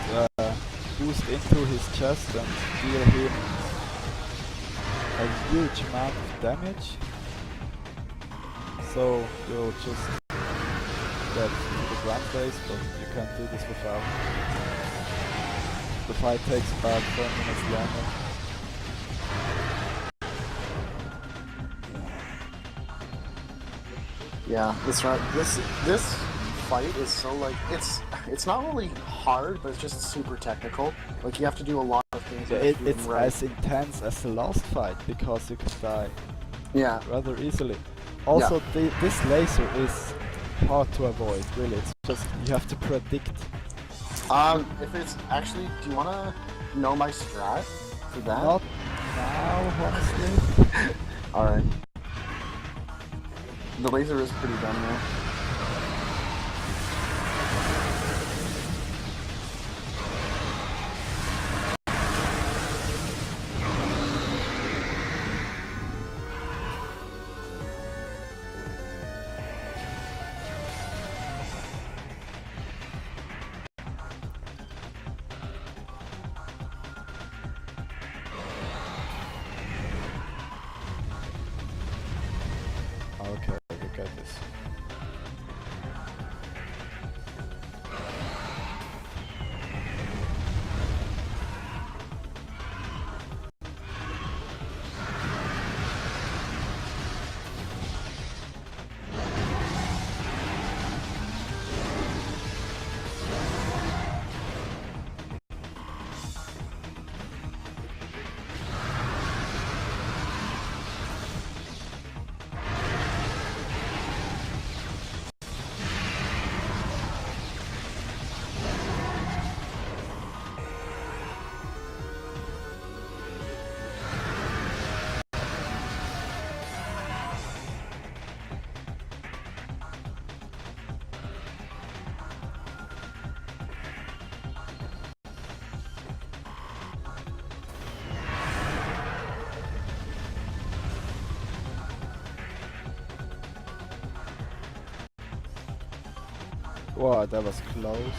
boost into his chest and deal him a huge amount of damage. So you'll just get to the ground phase, but you can't do this without. The fight takes about 4 minutes longer. Yeah, that's right. This fight is so like it's not really hard, but it's just super technical. Like you have to do a lot of things. Yeah, You have to do it's them right. as intense as the last fight because you can die Yeah. rather easily. Also, this laser is hard to avoid. Really, it's just you have to predict. If it's actually, do you want to know my strat for that? Not now, honestly. All right. The laser is pretty dumb though. Okay, we got this. Wow, that was close.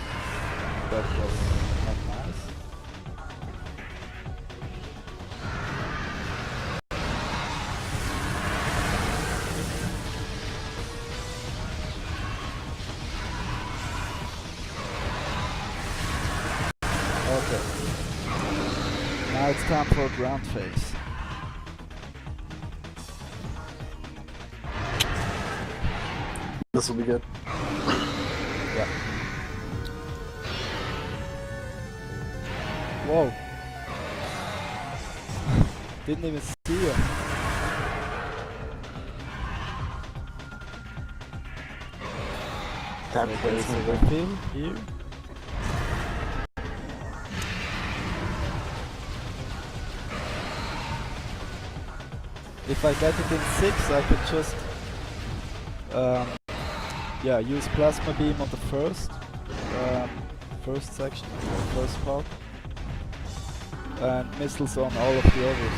That was not nice. Okay. Now it's time for a ground phase. This will be good. Yeah. Whoa. Didn't even see you. That There plays is a me good. refill here. If I get it in 6, I could just yeah, use plasma beam on the first section, first part, and missiles on all of the others.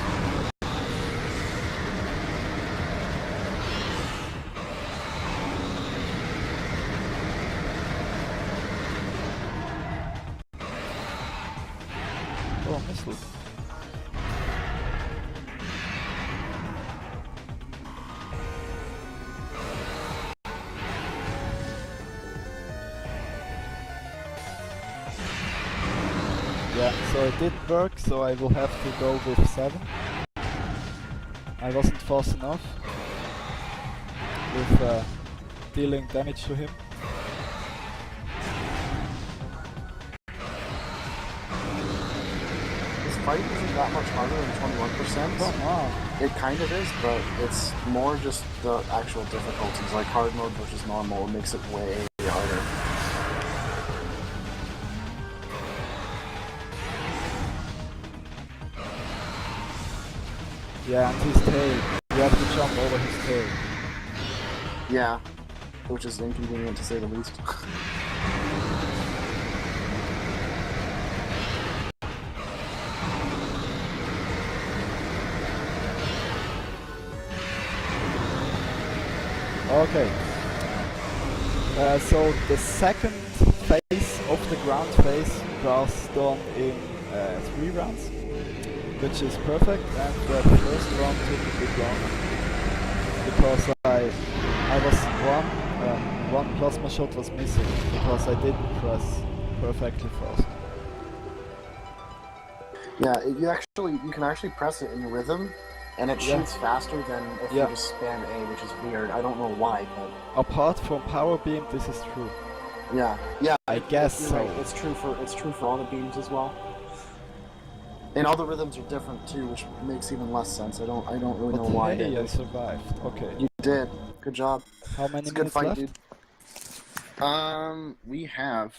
Oh, missile. Yeah, so it did work, so I will have to go with 7. I wasn't fast enough with dealing damage to him. This fight isn't that much harder than 21%. Come on! It kind of is, but it's more just the actual difficulties. Like hard mode versus normal makes it way harder. Yeah, and his tail. You have to jump over his tail. Yeah, which is inconvenient to say the least. Okay. So the second phase of the ground phase was done in 3 rounds, which is perfect, and the first round took a bit longer because I was one plasma shot was missing because I didn't press perfectly fast. Yeah, you can actually press it in rhythm, and it shoots faster than if you just spam A, which is weird. I don't know why, but apart from power beam, this is true. yeah, I guess so. right. It's true for all the beams as well. And all the rhythms are different too, which makes even less sense. I don't really know why. Hey, I survived. Okay. You did. Good job. How many It's a good minutes fight, left? dude. We have,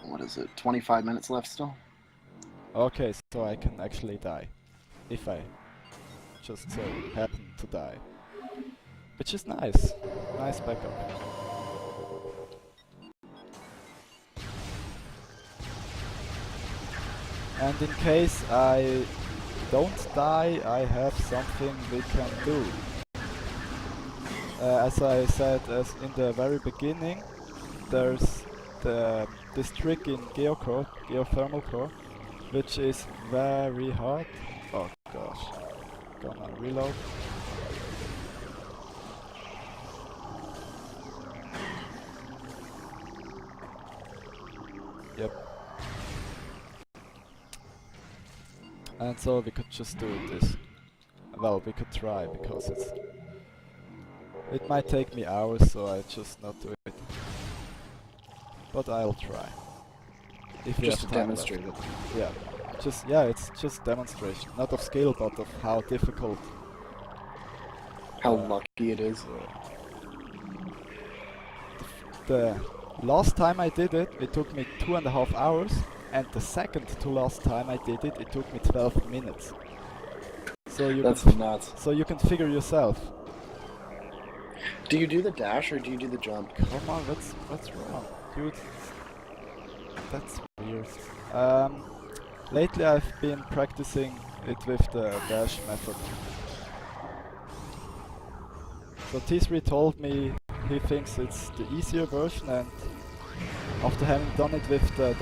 what is it? 25 minutes left still. Okay, so I can actually die. If I just so happen to die. Which is nice. Nice backup. And in case I don't die, I have something we can do. As I said in the very beginning, there's this trick in geothermal core, which is very hard. Oh gosh, gonna reload. Yep. And so we could just do this. Well, we could try because it might take me hours, so I just not do it. But I'll try. If we Just have to time demonstrate left. it. Yeah, it's just demonstration, not of skill, but of how difficult. How lucky it is. The last time I did it, it took me 2.5 hours, and the second to last time I did it, it took me 12 minutes. So you That's can nuts. So you can figure yourself. Do you do the dash or do you do the jump? Come on, what's wrong, dude? That's weird. Lately I've been practicing it with the dash method. So T3 told me he thinks it's the easier version, and after having done it with the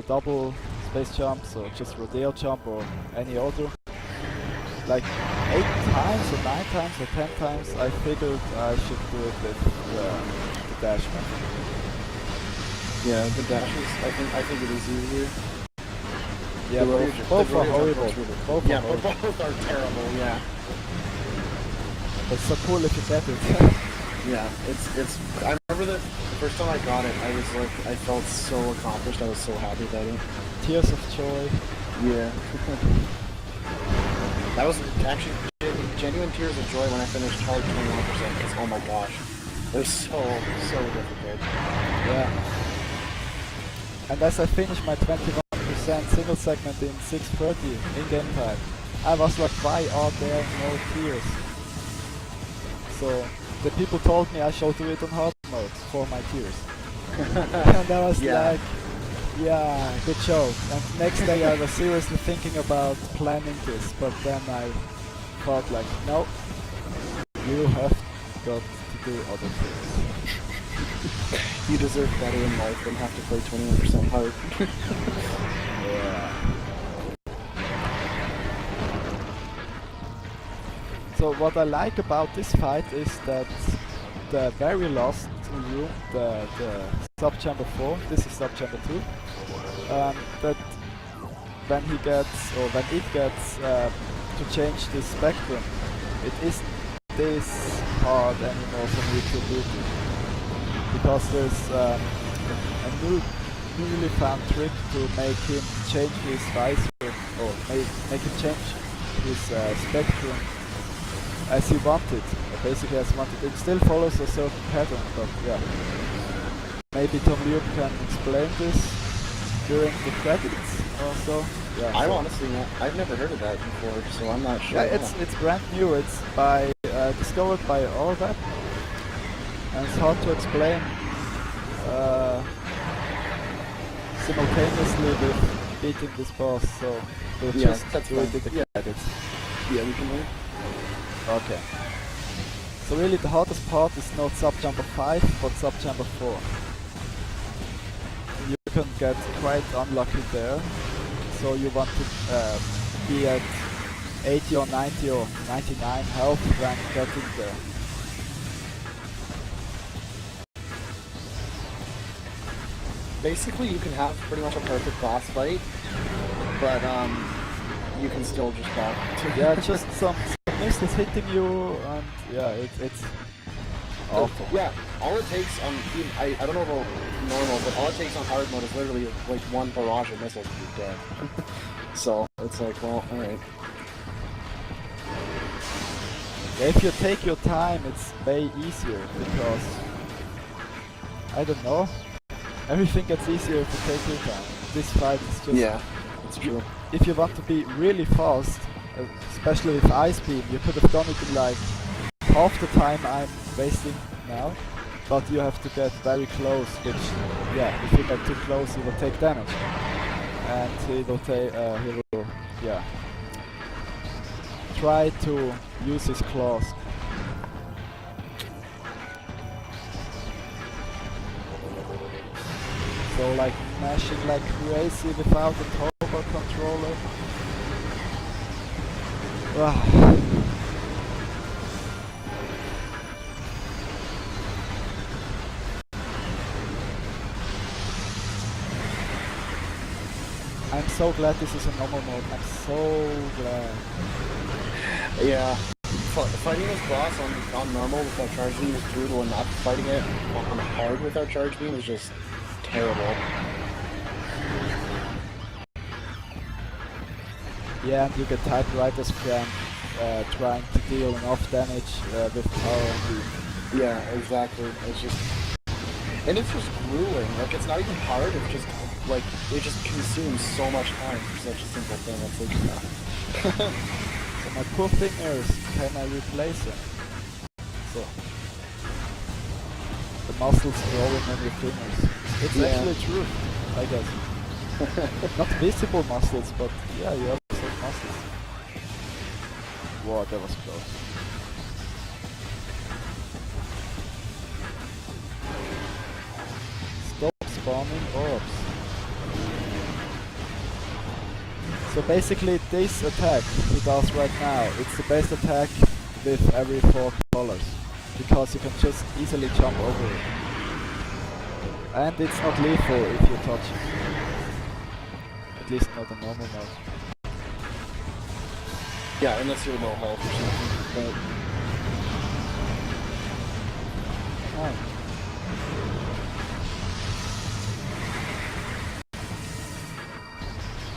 double space jump, so just rodeo jump or any other, like 8 times or 9 times or 10 times, I figured I should do it with the dash method. Yeah, the dash is. I think it is easier. Yeah, both are horrible. Both are terrible. Yeah. It's so cool if you get it. Yeah, it's. I remember the first time I got it, I was like, I felt so accomplished. I was so happy about it. Tears of joy. Yeah. That was actually genuine tears of joy when I finished hard 21%. Because oh my gosh, it was so difficult. Yeah. And as I finished my 21% single segment in 6:30 in-game time, I was like, why are there no tears? So the people told me I should do it on hard mode for my tears. And I was like, yeah, good joke. And next day I was seriously thinking about planning this, but then I thought like, no, you have got to do other things. You deserve better in life than have to play 21% hard. Yeah. So what I like about this fight is that the very last room, the sub-chamber 4, this is sub-chamber 2, that when he gets, or when it gets to change the spectrum, it isn't this hard anymore for me to do it. Because there's a newly found trick to make him change his visor, or make him change his spectrum as he wanted, basically as he wanted. It still follows a certain pattern, but yeah. Maybe Tom Luke can explain this during the credits or so. Yeah, Honestly, I've never heard of that before, so I'm not sure. Yeah, it's brand new. It's by discovered by Orweb, and it's hard to explain simultaneously with beating this boss. So we'll just do it in the credits. Yeah, we can learn. Okay. So really the hardest part is not sub-chamber 5, but sub-chamber 4. You can get quite unlucky there. So you want to be at 80 or 90 or 99 health when getting there. basically you can have pretty much a perfect boss fight, but you can still just die. Yeah, just some missiles hitting you, and yeah, it's awful. Yeah, all it takes on I don't know about normal, but all it takes on hard mode is literally like one barrage of missiles to be dead. So it's like, well, all right. If you take your time, it's way easier because I don't know. Everything gets easier if you take your time. This fight is just Yeah, it's true. if you want to be really fast, especially with Ice Beam, you could have done it in like half the time I'm wasting now, but you have to get very close, which, yeah, if you get too close he will take damage. And he will yeah, try to use his claws. So like mashing like crazy without a turbo controller. I'm so glad this is a normal mode. I'm so glad. Yeah, fighting this boss on normal without charge beam is brutal, and not fighting it on hard without charge beam is just terrible. Yeah, and you get typewriter's cramp trying to deal enough damage with power and beam. Yeah, exactly. It's just, and it's just grueling. Like, it's not even hard. It's just like it just consumes so much time for such a simple thing. It's like, So my poor fingers, can I replace them? So the muscles growing on your fingers. It's actually true, I guess. Not visible muscles, but yeah, you have some muscles. Wow, that was close. Stop spawning orbs. So basically this attack he does right now, it's the best attack with every 4 colors. Because you can just easily jump over it. And it's not lethal if you touch it. At least not a normal mode. yeah, unless you're low health or something. But Oh.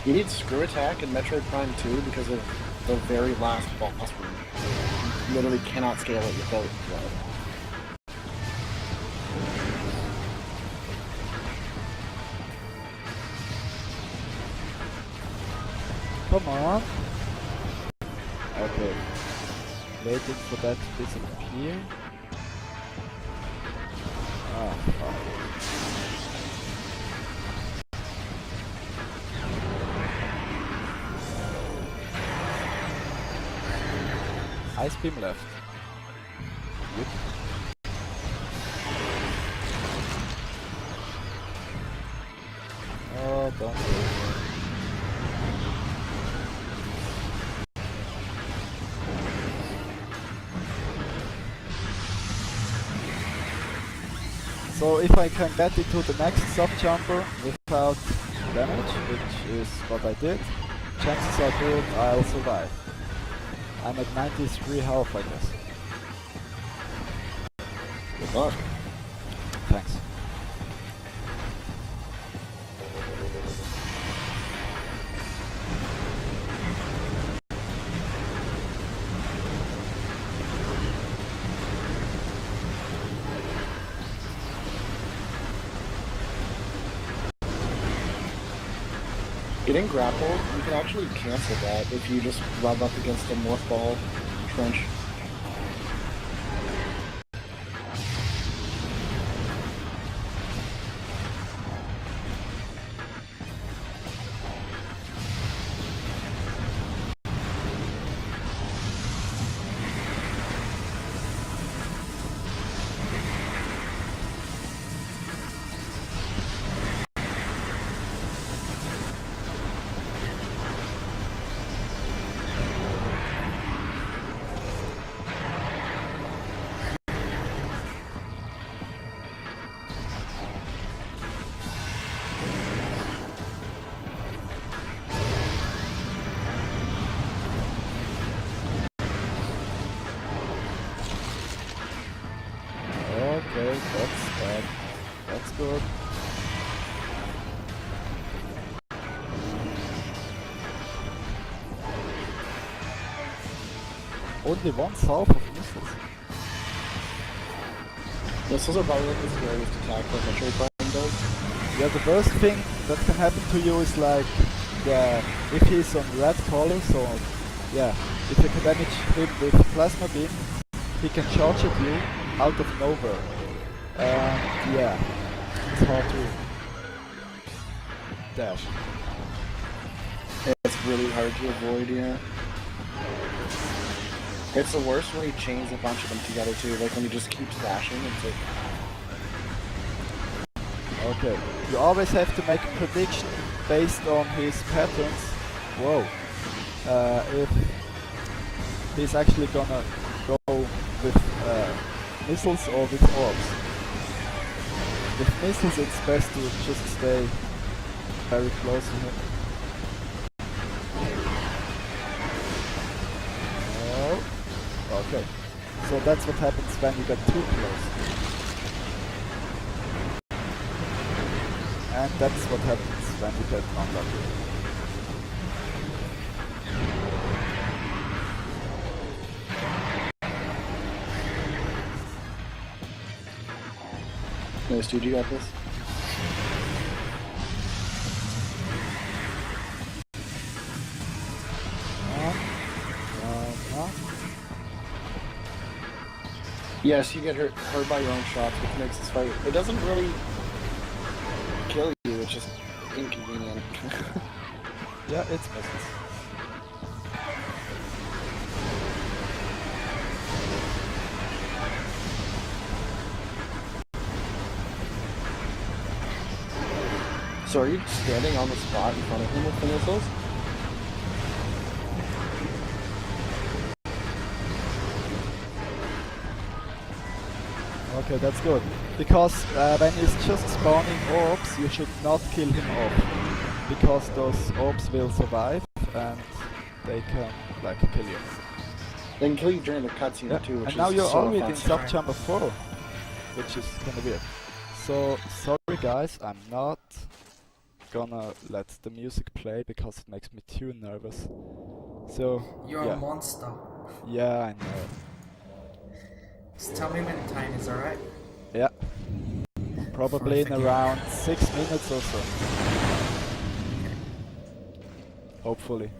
you need screw attack in Metroid Prime 2 because of the very last boss room. You literally cannot scale it without blood. Come on. Okay. Waiting for that to disappear. Ah, fuck. Ice beam left. Yep. Oh, don't do it. So if I can get into the next sub-jumper without damage, which is what I did, chances are good I'll survive. I'm at 93 health, I guess. Good luck. Thanks. Getting grappled, you can actually cancel that if you just rub up against the morph ball trench. good. Only 1/2 of missiles. Missiles are probably like the scariest attack that Metroid Prime does. Yeah, the worst thing that can happen to you is like, yeah, if he's on red colors or, yeah, if you can damage him with plasma beam, he can charge at you out of nowhere. And yeah, it's hard to dash. It's really hard to avoid, yeah. It's the worst when he chains a bunch of them together too, like when he just keeps dashing, it's like... Okay, you always have to make a prediction based on his patterns. Whoa. If he's actually gonna go with missiles or with orbs. With missiles it's best to just stay very close to him. Okay, so that's what happens when you get too close. And that's what happens when you get unlucky. Nice, dude, you got this? Yes, you get hurt by your own shots, which makes this fight... It doesn't really kill you, it's just inconvenient. Yeah, it's business. So are you standing on the spot in front of him with the missiles? Okay, that's good. Because when he's just spawning orbs, you should not kill him off. Because those orbs will survive and they can like kill you. They can kill you during the cutscene Yeah. too, which And now is you're so already in offensive. sub-chamber 4, which is kinda weird. So, sorry guys, I'm not gonna let the music play because it makes me too nervous. So, You're yeah. a monster. Yeah, I know. Just tell me when time is, alright? Yeah. Probably in Perfect. around 6 minutes or so. Hopefully.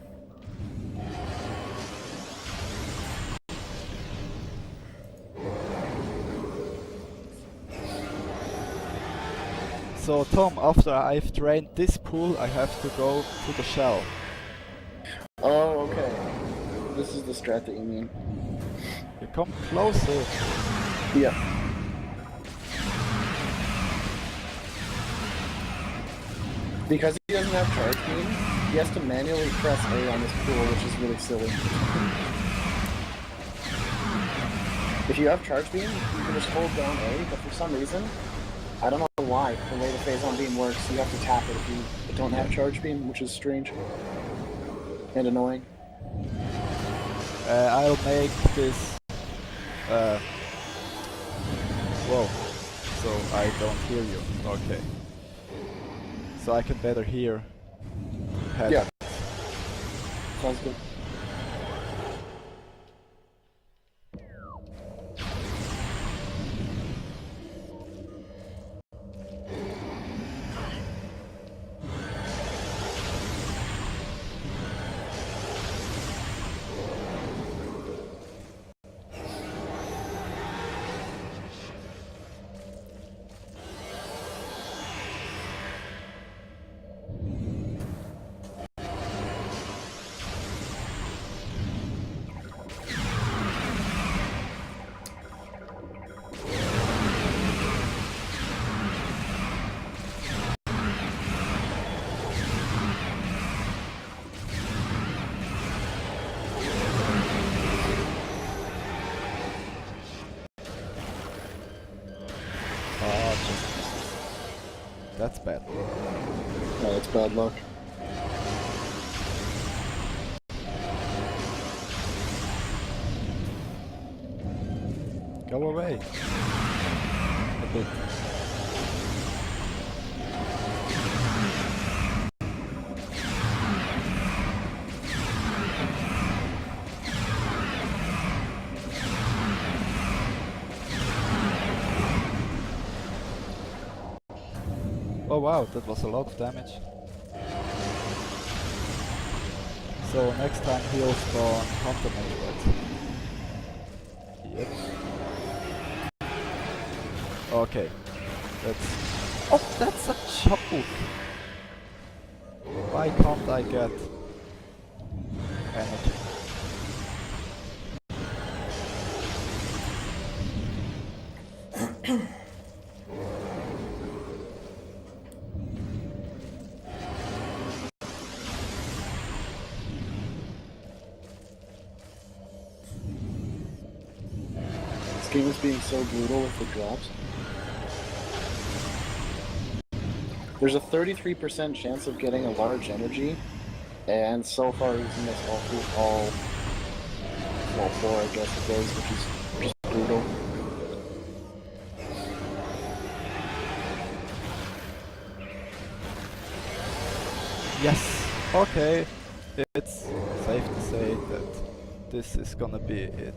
So Tom, after I've drained this pool, I have to go to the shell. Oh, okay. This is the strat that you mean. You come closer. Yeah. Because he doesn't have charge beam, he has to manually press A on this pool, which is really silly. If you have charge beam, you can just hold down A, but for some reason, I don't know why, the way the phase-on beam works, you have to tap it if you don't have charge beam, which is strange. And annoying. I'll make this... whoa. So I don't hear you. Okay. So I can better hear. Head. Yeah. Sounds good. That's bad. No, that's bad luck. Go away. A bit. wow, that was a lot of damage. So next time he'll spawn Hunter Metroid. Yep. Okay. That's a choke! Why can't I get energy? This game is being so brutal with the drops. There's a 33% chance of getting a large energy, and so far he's missed all four, I guess it is, which is just brutal. Yes! Okay, it's safe to say that this is gonna be it.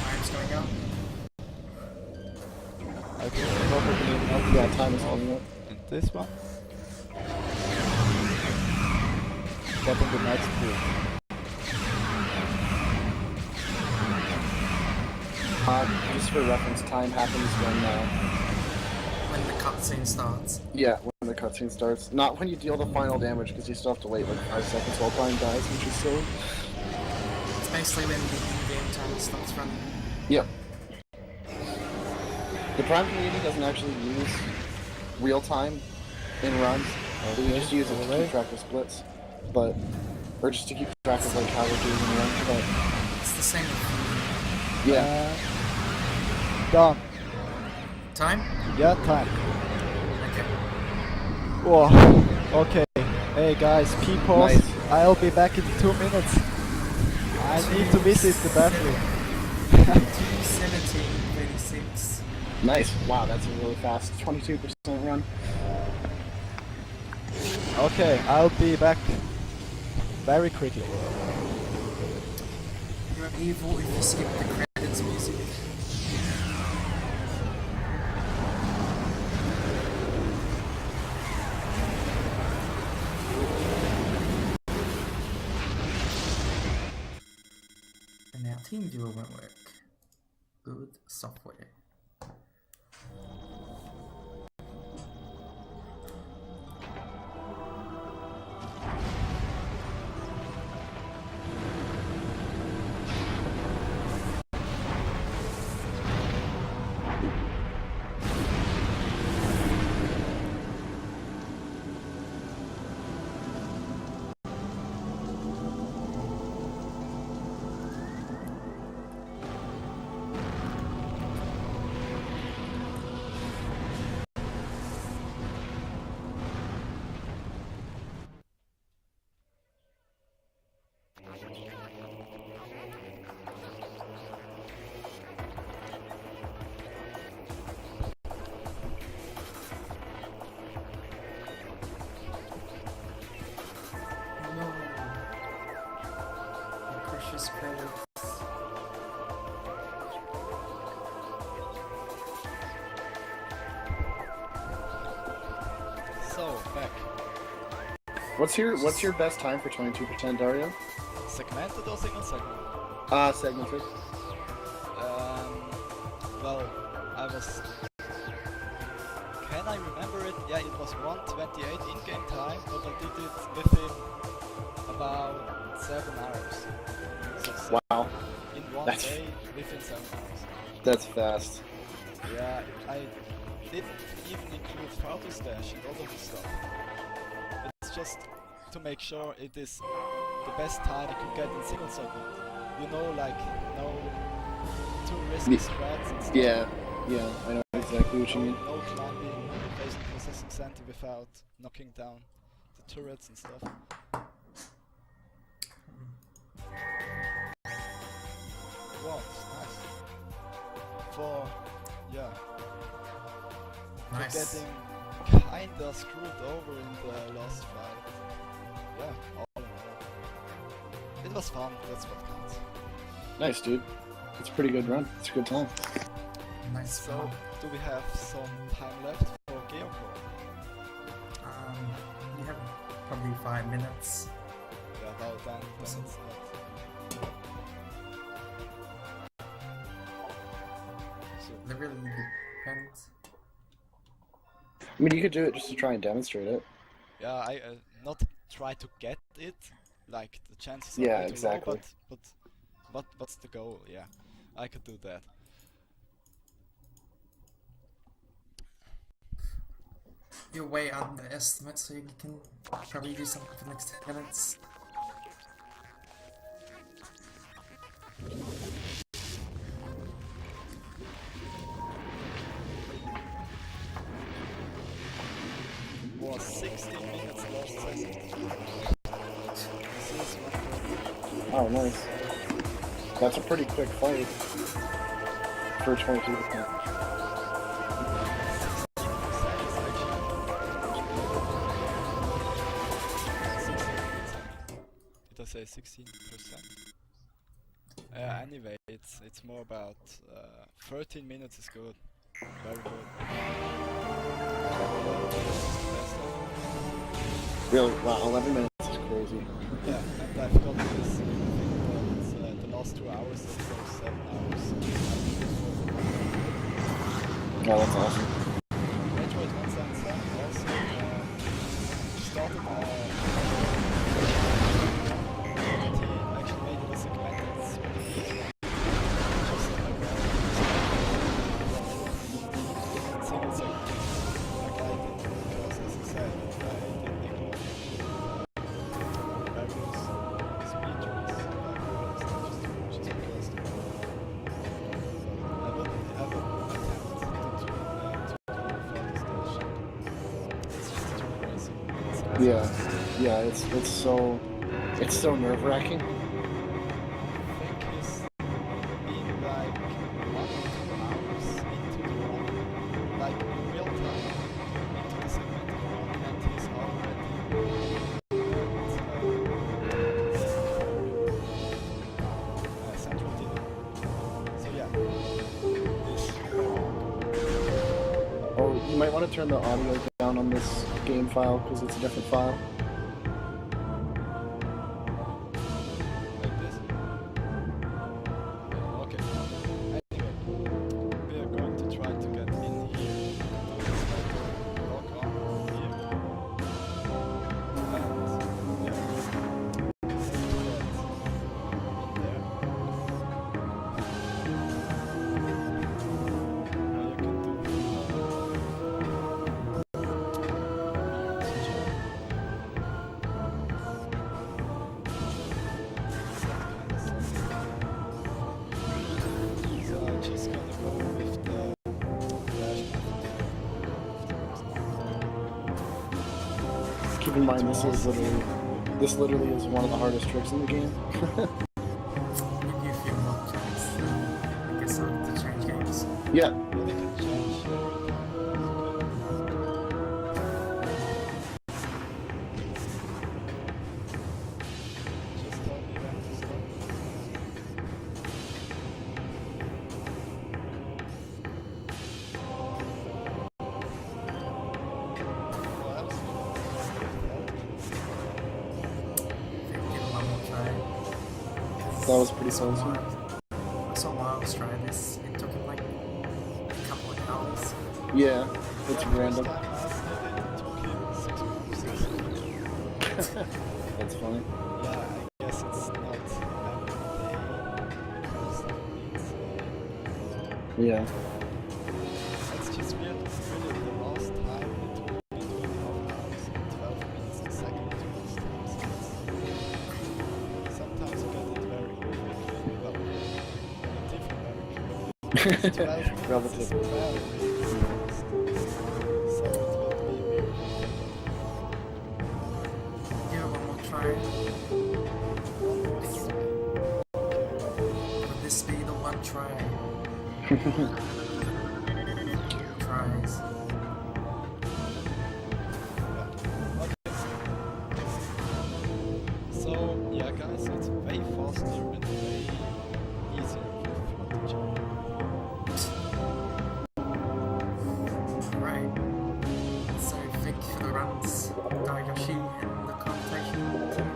Time's going up. I think probably not Yeah, time is coming up. in this one. But in the next group. Just for reference, time happens When the cutscene starts. when the cutscene starts. Not when you deal the final damage, because you still have to wait like 5 seconds while time dies, which is silly. It's basically when the in-game time starts running. Yep. The Prime community doesn't actually use real time in runs. We just use it to keep track of splits, or just to keep track of like how we're doing in runs. But It's the same with yeah, Done. time? Yeah, time. Okay. Whoa. Okay. Hey guys, P-pause. Nice. I'll be back in 2 minutes. I need to visit the bathroom. 2:17:36. nice. Wow, that's a really fast 22% run. Okay, I'll be back very quickly. You're evil if you skip the credits music. And now TeamViewer won't work. Good software. No. My precious credits. So, back. What's your best time for 22%, Dario? Segmented or single segment? Segmented. Well, I was... Can I remember it? Yeah, it was 1:28 in-game time, but I did it within about 7 hours. So Wow, in one That's- day, within 7 hours. that's fast. Yeah, I didn't even include photo stash and all of the stuff. It's just to make sure it is the best time you can get in single segment. You know, like, no too risky strats and stuff. Yeah, I know exactly what you mean. No climbing based on processing center without knocking down the turrets and stuff. Wow, it's nice. For, yeah, Nice. getting kinda screwed over in the last fight. Yeah, all in all. It was fun, that's what counts. Nice, dude. It's a pretty good run. It's a good time. Nice. So, do we have some time left for Geocall? We have probably 5 minutes. Yeah, well then it's not. So, It really depends. I mean, you could do it just to try and demonstrate it. yeah, I not try to get it, like the chances Yeah, are way too exactly. low, but what's the goal? Yeah, I could do that. You're way underestimate, so you can probably do something for the next 10 minutes. Was 16 minutes last session. Oh, nice. That's a pretty quick fight for 22%. Did I say 16%? Anyway, it's more about 13 minutes is good. Very good. Really? Wow, 11 minutes is crazy. Yeah, and I've got this thing that the last 2 hours is for 7 hours. Oh, that's awesome. Metroid 177 also started he actually made it a segmented speed. Just like a single segment. Like I did, because as I said, I didn't include various speedruns just because I wouldn't ever attempt to do the farthest station. It's just too crazy. Yeah, it's so nerve-wracking. I think he's been like 1 or 2 hours into the run, like real time into the segmented run, and he's already at central dinner. So yeah, this Oh, you might want to turn the audio down on this game file because it's a different file. like this. Okay. Anyway, we are going to try to get in here. Lock on here. And yeah, get in there. Now you can do so I'm just gonna go with the dash Keep in mind, this literally is one of the hardest tricks in the game. Give you a few more tries. I guess I'll have to change games. Yeah, they can change just tell me when to stop. Well, that was Give it one more try. that was pretty So awesome. I saw Miles try this. It took him like a couple of hours. Yeah, it's First random. time I did it, it took him 6 months. That's funny. Yeah, I guess it's not every day because it's Yeah. it's just weird. Really, the last time it took me 2.5 hours and 12 minutes the second to last time. So sometimes you get it very quickly, well, relatively very quickly. 12 minutes is Relatively. very fast. So it will be weird. Give it one more try. One more try. Would this be the one try? Tries. So yeah, guys, it's way faster and way easier if you want to jump. runs Daiyoshi and the commentation team.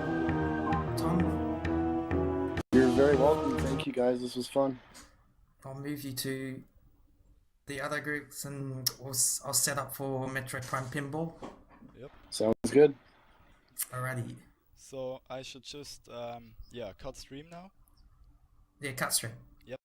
Tom, You're very welcome. Thank you guys. This was fun. I'll move you to the other groups and I'll set up for Metroid Prime Pinball. Yep. Sounds good. Alrighty. So I should just yeah, cut stream now. Yeah, cut stream. Yep.